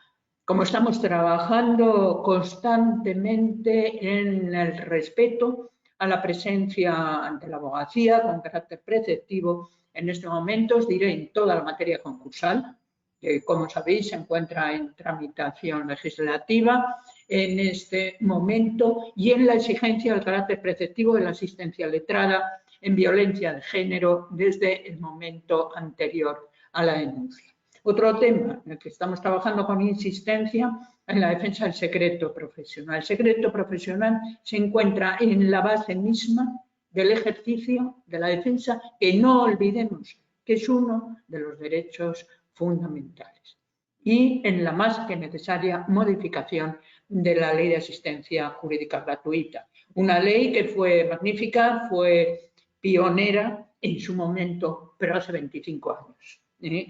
Speaker 6: Como estamos trabajando constantemente en el respeto a la presencia de la abogacía con carácter preceptivo, en este momento os diré en toda la materia concursal, que como sabéis se encuentra en tramitación legislativa en este momento, y en la exigencia del carácter preceptivo de la asistencia letrada en violencia de género desde el momento anterior a la denuncia. Otro tema en el que estamos trabajando con insistencia es la defensa del secreto profesional. El secreto profesional se encuentra en la base misma del ejercicio de la defensa, que no olvidemos que es uno de los derechos fundamentales. Y en la más que necesaria modificación de la Ley de Asistencia Jurídica Gratuita. Una ley que fue magnífica, fue pionera en su momento, pero hace 25 años.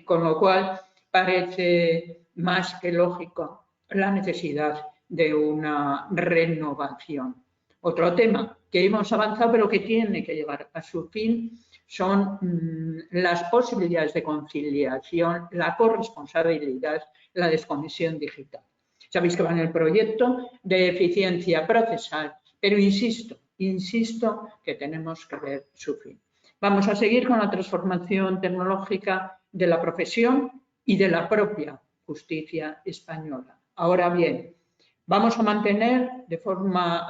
Speaker 6: Con lo cual parece más que lógico la necesidad de una renovación. Otro tema que hemos avanzado pero que tiene que llegar a su fin son las posibilidades de conciliación, la corresponsabilidad, la desconexión digital. Sabéis que va en el proyecto de eficiencia procesal, pero insisto que tenemos que ver su fin. Vamos a seguir con la transformación tecnológica de la profesión y de la propia justicia española. Ahora bien, vamos a mantener de forma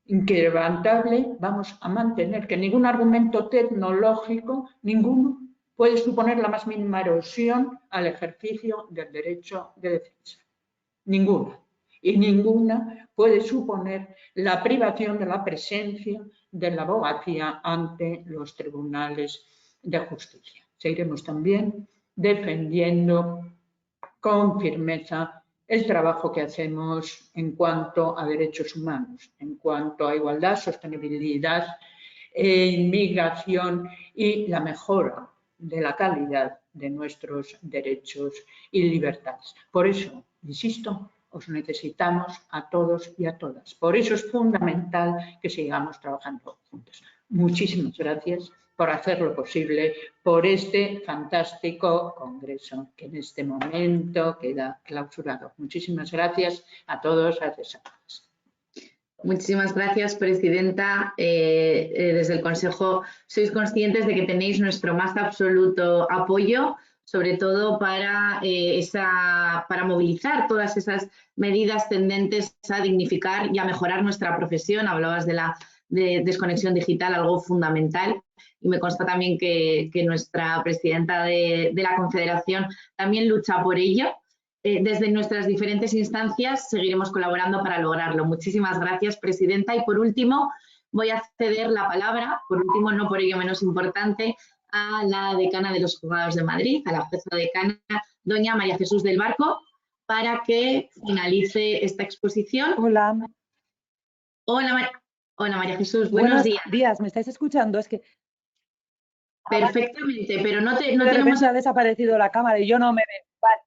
Speaker 6: inquebrantable, vamos a mantener que ningún argumento tecnológico, ninguno, puede suponer la más mínima erosión al ejercicio del derecho de defensa. Ninguna. Y ninguna puede suponer la privación de la presencia de la abogacía ante los tribunales de justicia. Seguiremos también defendiendo con firmeza el trabajo que hacemos en cuanto a derechos humanos, en cuanto a igualdad, sostenibilidad, inmigración y la mejora de la calidad de nuestros derechos y libertades. Por eso, insisto, os necesitamos a todos y a todas. Por eso es fundamental que sigamos trabajando juntos. Muchísimas gracias por hacerlo posible, por este fantástico congreso que en este momento queda clausurado. Muchísimas gracias a todos, gracias a todas.
Speaker 4: Muchísimas gracias, Presidenta. Desde el Consejo sois conscientes de que tenéis nuestro más absoluto apoyo, sobre todo para movilizar todas esas medidas tendentes a dignificar y a mejorar nuestra profesión. Hablabas de la desconexión digital, algo fundamental, y me consta también que nuestra presidenta de la Confederación también lucha por ello. Desde nuestras diferentes instancias seguiremos colaborando para lograrlo. Muchísimas gracias, Presidenta. Y por último, voy a ceder la palabra, por último, no por ello menos importante, a la decana de los Juzgados de Madrid, a la jueza decana, doña María Jesús del Barco, para que finalice esta exposición.
Speaker 7: Hola.
Speaker 4: Hola, María Jesús, buenos días.
Speaker 7: ¿Me estáis escuchando? Es que
Speaker 4: perfectamente, pero no
Speaker 7: de
Speaker 4: tenemos...
Speaker 7: repente ha desaparecido la cámara y yo no me veo. Vale.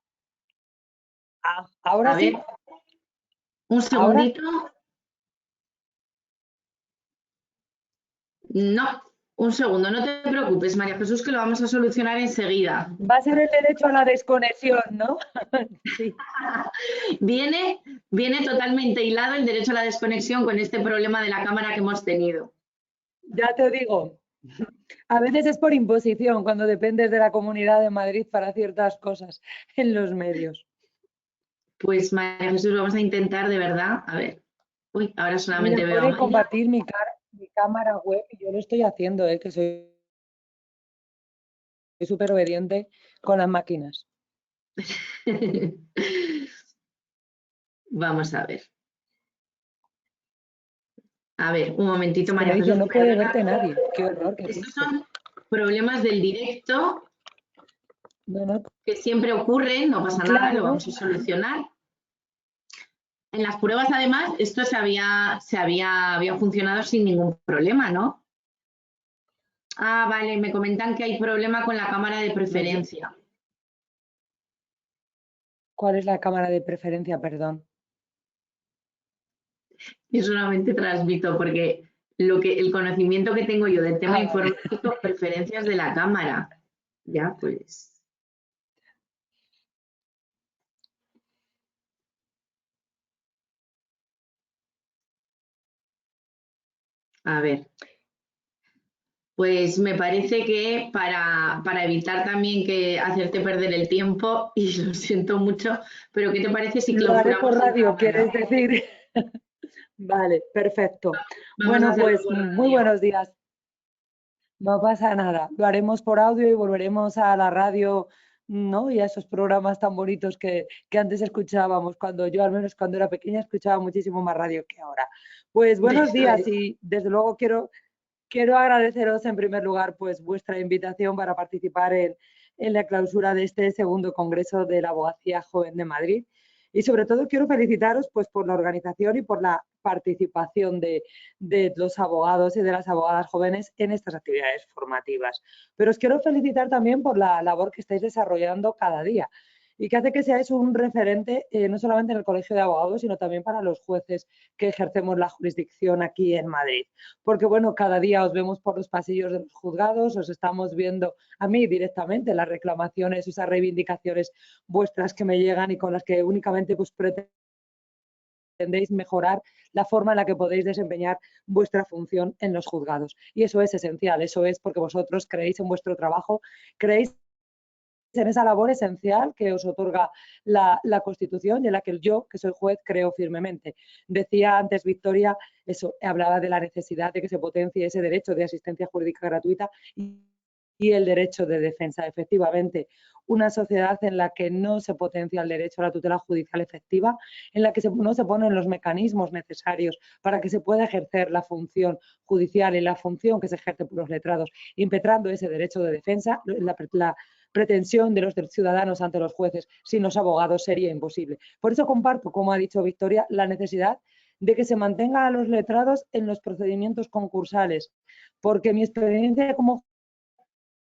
Speaker 7: Ahora sí.
Speaker 4: Un segundito. No, un segundo, no te preocupes, María Jesús, que lo vamos a solucionar enseguida.
Speaker 7: Va a ser el derecho a la desconexión, ¿no? Sí.
Speaker 4: Viene totalmente hilado el derecho a la desconexión con este problema de la cámara que hemos tenido.
Speaker 7: Ya te digo, a veces es por imposición cuando dependes de la Comunidad de Madrid para ciertas cosas en los medios.
Speaker 4: Pues María Jesús, vamos a intentar de verdad, a ver. Uy, ahora solamente veo a María.
Speaker 7: Compartir mi cámara web y yo lo estoy haciendo, que soy súper obediente con las máquinas.
Speaker 4: Vamos a ver. A ver, un momentito, María Jesús.
Speaker 7: Yo no puede verte nadie. Qué horror.
Speaker 4: Estos son problemas del directo que siempre ocurren, no pasa nada, lo vamos a solucionar. En las pruebas, además, esto había funcionado sin ningún problema, ¿no? Ah, vale, me comentan que hay problema con la cámara de preferencia.
Speaker 7: ¿Cuál es la cámara de preferencia, perdón?
Speaker 4: Yo solamente transmito porque el conocimiento que tengo yo del tema informático, preferencias de la cámara. Ya, pues. A ver. Pues me parece que para evitar también que hacerte perder el tiempo, y lo siento mucho, pero ¿qué te parece si clausuramos?
Speaker 7: Lo haré por radio, ¿quieres decir? Vale, perfecto. Bueno, pues muy buenos días. No pasa nada, lo haremos por audio y volveremos a la radio, ¿no? Y a esos programas tan bonitos que antes escuchábamos, cuando yo al menos cuando era pequeña escuchaba muchísimo más radio que ahora. Pues buenos
Speaker 4: Eso
Speaker 7: días
Speaker 4: es.
Speaker 7: y desde luego quiero agradeceros en primer lugar pues vuestra invitación para participar en la clausura de este segundo Congreso de la Abogacía Joven de Madrid. Y sobre todo quiero felicitaros pues, por la organización y por la participación de los abogados y de las abogadas jóvenes en estas actividades formativas. Pero os quiero felicitar también por la labor que estáis desarrollando cada día y que hace que seáis un referente no solamente en el Colegio de Abogados, sino también para los jueces que ejercemos la jurisdicción aquí en Madrid. Porque, bueno, cada día os vemos por los pasillos de los juzgados, os estamos viendo a mí directamente las reclamaciones, esas reivindicaciones vuestras que me llegan y con las que únicamente pues, pretendéis mejorar la forma en la que podéis desempeñar vuestra función en los juzgados. Y eso es esencial, eso es porque vosotros creéis en vuestro trabajo, creéis en esa labor esencial que os otorga la Constitución y en la que yo, que soy juez, creo firmemente. Decía antes Victoria, eso, hablaba de la necesidad de que se potencie ese derecho de asistencia jurídica gratuita y el derecho de defensa. Efectivamente, una sociedad en la que no se potencia el derecho a la tutela judicial efectiva, en la que no se ponen los mecanismos necesarios para que se pueda ejercer la función judicial y la función que se ejerce por los letrados, impetrando ese derecho de defensa, la pretensión de los ciudadanos ante los jueces sin los abogados sería imposible. Por eso comparto, como ha dicho Victoria, la necesidad de que se mantenga a los letrados en los procedimientos concursales, porque mi experiencia como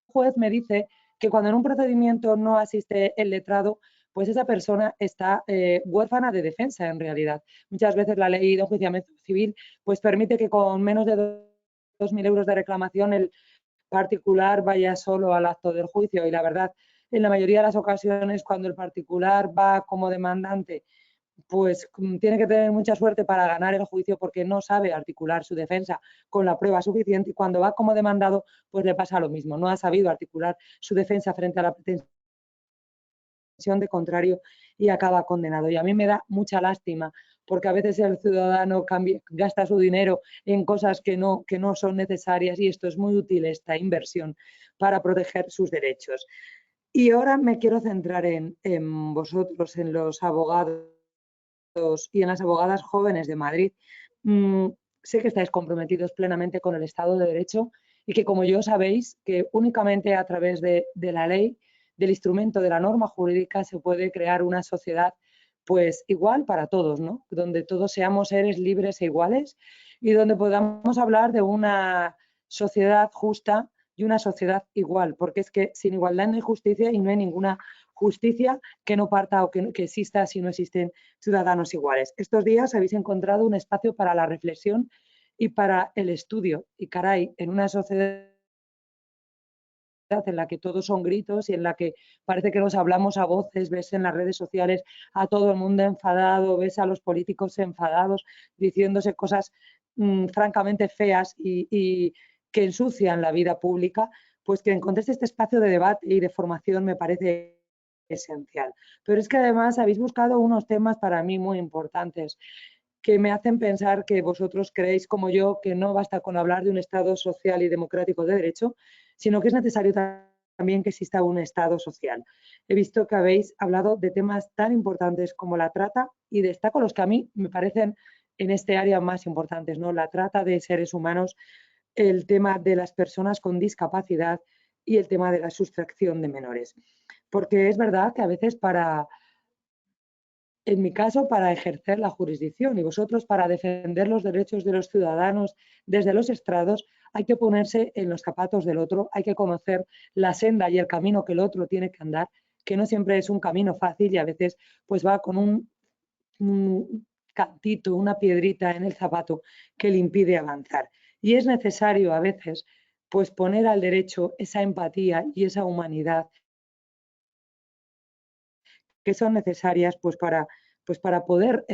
Speaker 7: juez me dice que cuando en un procedimiento no asiste el letrado, pues esa persona está huérfana de defensa en realidad. Muchas veces la ley de enjuiciamiento civil pues permite que con menos de 2.000 euros de reclamación el particular vaya solo al acto del juicio y la verdad, en la mayoría de las ocasiones cuando el particular va como demandante, pues tiene que tener mucha suerte para ganar el juicio porque no sabe articular su defensa con la prueba suficiente y cuando va como demandado, pues le pasa lo mismo, no ha sabido articular su defensa frente a la pretensión de contrario y acaba condenado. Y a mí me da mucha lástima porque a veces el ciudadano gasta su dinero en cosas que no son necesarias y esto es muy útil, esta inversión, para proteger sus derechos. Y ahora me quiero centrar en vosotros, en los abogados y en las abogadas jóvenes de Madrid. Sé que estáis comprometidos plenamente con el Estado de Derecho y que, como yo sabéis, que únicamente a través de la ley, del instrumento de la norma jurídica, se puede crear una sociedad pues igual para todos, ¿no? Donde todos seamos seres libres e iguales y donde podamos hablar de una sociedad justa y una sociedad igual, porque es que sin igualdad no hay justicia y no hay ninguna justicia que no parta o que exista si no existen ciudadanos iguales. Estos días habéis encontrado un espacio para la reflexión y para el estudio. Y caray, en una sociedad en la que todos son gritos y en la que parece que nos hablamos a voces, ves en las redes sociales a todo el mundo enfadado, ves a los políticos enfadados diciéndose cosas francamente feas y que ensucian la vida pública, pues que encontréis este espacio de debate y de formación me parece esencial. Pero es que además habéis buscado unos temas para mí muy importantes que me hacen pensar que vosotros creéis como yo que no basta con hablar de un Estado social y democrático de derecho, sino que es necesario también que exista un Estado social. He visto que habéis hablado de temas tan importantes como la trata y destaco los que a mí me parecen en este área más importantes, ¿no? La trata de seres humanos, el tema de las personas con discapacidad y el tema de la sustracción de menores. Porque es verdad que a veces en mi caso, para ejercer la jurisdicción y vosotros para defender los derechos de los ciudadanos desde los estrados, hay que ponerse en los zapatos del otro, hay que conocer la senda y el camino que el otro tiene que andar, que no siempre es un camino fácil y a veces pues va con un cantito, una piedrita en el zapato que le impide avanzar. Y es necesario a veces pues poner al derecho esa empatía y esa humanidad que son necesarias pues para poder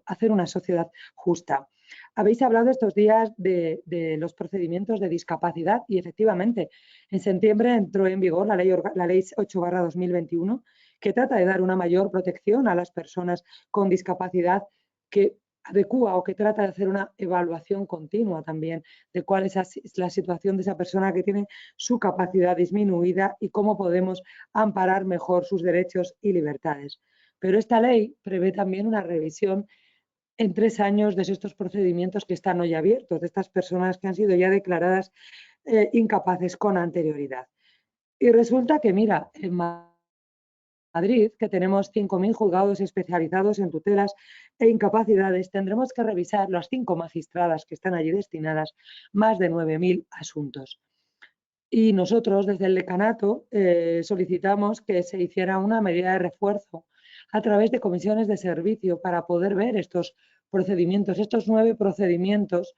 Speaker 7: hacer una sociedad justa. Habéis hablado estos días de los procedimientos de discapacidad y efectivamente en septiembre entró en vigor la ley 8/2021 que trata de dar una mayor protección a las personas con discapacidad que adecúa o que trata de hacer una evaluación continua también de cuál es la situación de esa persona que tiene su capacidad disminuida y cómo podemos amparar mejor sus derechos y libertades. Pero esta ley prevé también una revisión en 3 años de estos procedimientos que están hoy abiertos, de estas personas que han sido ya declaradas incapaces con anterioridad. Y resulta que, mira, en Madrid, que tenemos 5.000 juzgados especializados en tutelas e incapacidades, tendremos que revisar las 5 magistradas que están allí destinadas, más de 9.000 asuntos. Y nosotros, desde el decanato, solicitamos que se hiciera una medida de refuerzo a través de comisiones de servicio para poder ver estos procedimientos, estos 9 procedimientos,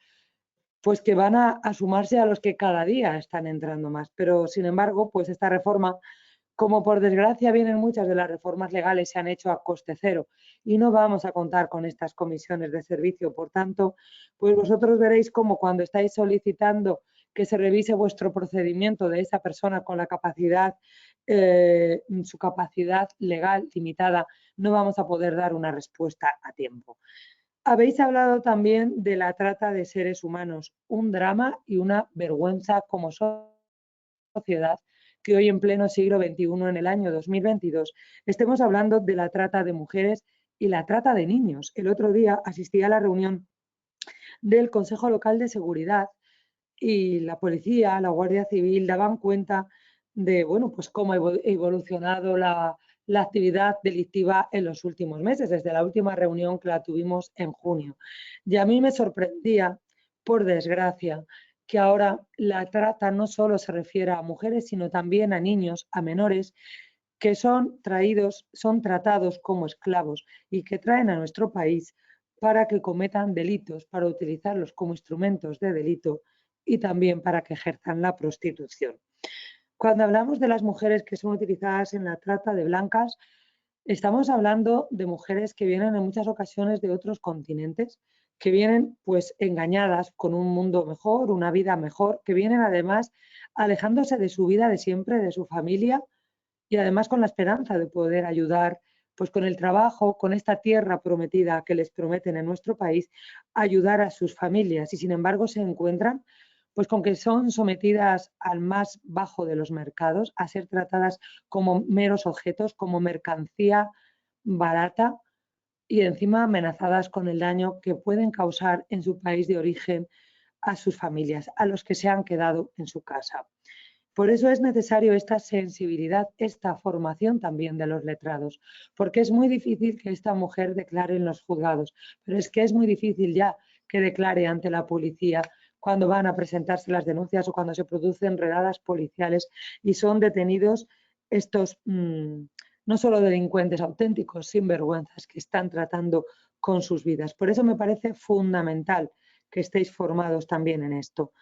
Speaker 7: pues que van a sumarse a los que cada día están entrando más. Pero, sin embargo, pues esta reforma, como por desgracia vienen muchas de las reformas legales, se han hecho a coste cero y no vamos a contar con estas comisiones de servicio. Por tanto, pues vosotros veréis como cuando estáis solicitando que se revise vuestro procedimiento de esa persona con la capacidad, su capacidad legal limitada, no vamos a poder dar una respuesta a tiempo. Habéis hablado también de la trata de seres humanos, un drama y una vergüenza como sociedad que hoy en pleno siglo XXI, en el año 2022, estemos hablando de la trata de mujeres y la trata de niños. El otro día asistí a la reunión del Consejo Local de Seguridad y la policía, la Guardia Civil daban cuenta de, bueno, pues cómo ha evolucionado la actividad delictiva en los últimos meses, desde la última reunión que la tuvimos en junio. Y a mí me sorprendía, por desgracia, que ahora la trata no solo se refiere a mujeres, sino también a niños, a menores, que son tratados como esclavos y que traen a nuestro país para que cometan delitos, para utilizarlos como instrumentos de delito y también para que ejerzan la prostitución. Cuando hablamos de las mujeres que son utilizadas en la trata de blancas, estamos hablando de mujeres que vienen en muchas ocasiones de otros continentes, que vienen pues engañadas con un mundo mejor, una vida mejor, que vienen además alejándose de su vida de siempre, de su familia y además con la esperanza de poder ayudar pues con el trabajo, con esta tierra prometida que les prometen en nuestro país, ayudar a sus familias y sin embargo se encuentran pues con que son sometidas al más bajo de los mercados, a ser tratadas como meros objetos, como mercancía barata y encima amenazadas con el daño que pueden causar en su país de origen a sus familias, a los que se han quedado en su casa. Por eso es necesario esta sensibilidad, esta formación también de los letrados, porque es muy difícil que esta mujer declare en los juzgados, pero es que es muy difícil ya que declare ante la policía cuando van a presentarse las denuncias o cuando se producen redadas policiales y son detenidos estos no solo delincuentes auténticos, sinvergüenzas que están tratando con sus vidas. Por eso me parece fundamental que estéis formados también en esto.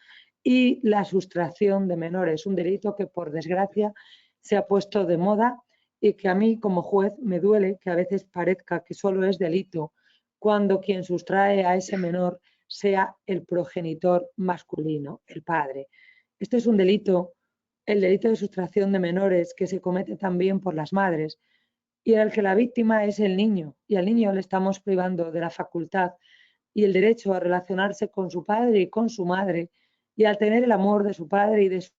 Speaker 7: Y la sustracción de menores, un delito que por desgracia se ha puesto de moda y que a mí como juez me duele que a veces parezca que solo es delito cuando quien sustrae a ese menor sea el progenitor masculino, el padre. Este es un delito, el delito de sustracción de menores, que se comete también por las madres y en el que la víctima es el niño y al niño le estamos privando de la facultad y el derecho a relacionarse con su padre y con su madre y al tener el amor de su padre y de su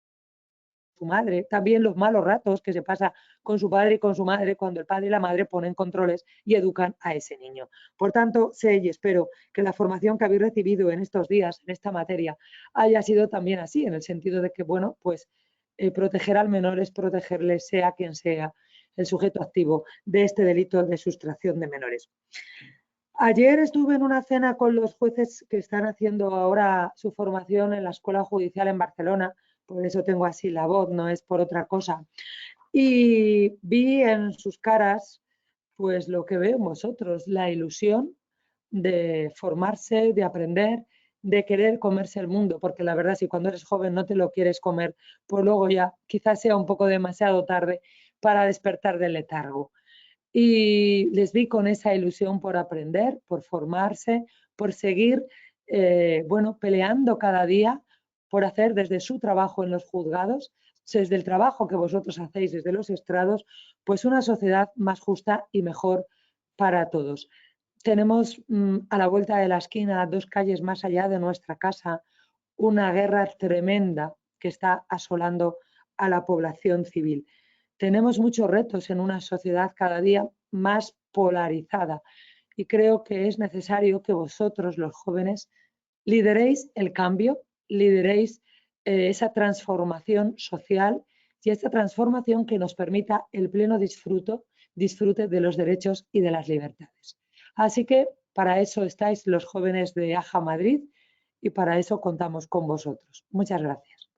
Speaker 7: madre, también los malos ratos que se pasa con su padre y con su madre cuando el padre y la madre ponen controles y educan a ese niño. Por tanto, sé y espero que la formación que habéis recibido en estos días en esta materia haya sido también así, en el sentido de que, bueno, pues proteger al menor es protegerle, sea quien sea el sujeto activo de este delito de sustracción de menores. Ayer estuve en una cena con los jueces que están haciendo ahora su formación en la Escuela Judicial en Barcelona, por eso tengo así la voz, no es por otra cosa. Y vi en sus caras pues lo que veo en vosotros, la ilusión de formarse, de aprender, de querer comerse el mundo, porque la verdad si cuando eres joven no te lo quieres comer, pues luego ya quizás sea un poco demasiado tarde para despertar del letargo. Y les vi con esa ilusión por aprender, por formarse, por seguir bueno, peleando cada día por hacer desde su trabajo en los juzgados, desde el trabajo que vosotros hacéis desde los estrados, pues una sociedad más justa y mejor para todos. tenemos a la vuelta de la esquina, 2 calles más allá de nuestra casa, una guerra tremenda que está asolando a la población civil. Tenemos muchos retos en una sociedad cada día más polarizada y creo que es necesario que vosotros, los jóvenes, lideréis el cambio, lideréis esa transformación social y esta transformación que nos permita el pleno disfrute de los derechos y de las libertades. Así que para eso estáis los jóvenes de AJA Madrid y para eso contamos con vosotros. Muchas gracias.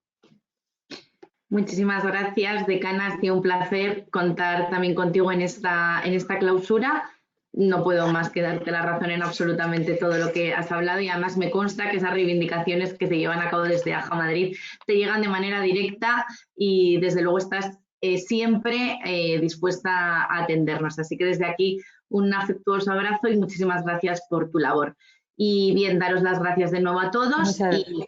Speaker 4: Muchísimas gracias, decana. Ha sido un placer contar también contigo en esta clausura. No puedo más que darte la razón en absolutamente todo lo que has hablado y además me consta que esas reivindicaciones que se llevan a cabo desde AJA Madrid te llegan de manera directa y desde luego estás siempre dispuesta a atendernos. Así que desde aquí un afectuoso abrazo y muchísimas gracias por tu labor. Y bien, daros las gracias de nuevo a todos y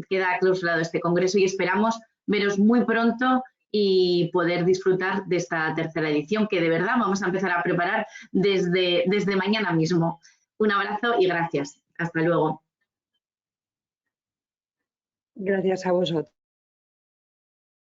Speaker 4: queda clausurado este congreso y esperamos veros muy pronto y poder disfrutar de esta tercera edición que de verdad vamos a empezar a preparar desde mañana mismo. Un abrazo y gracias. Hasta luego.
Speaker 7: Gracias a vosotros.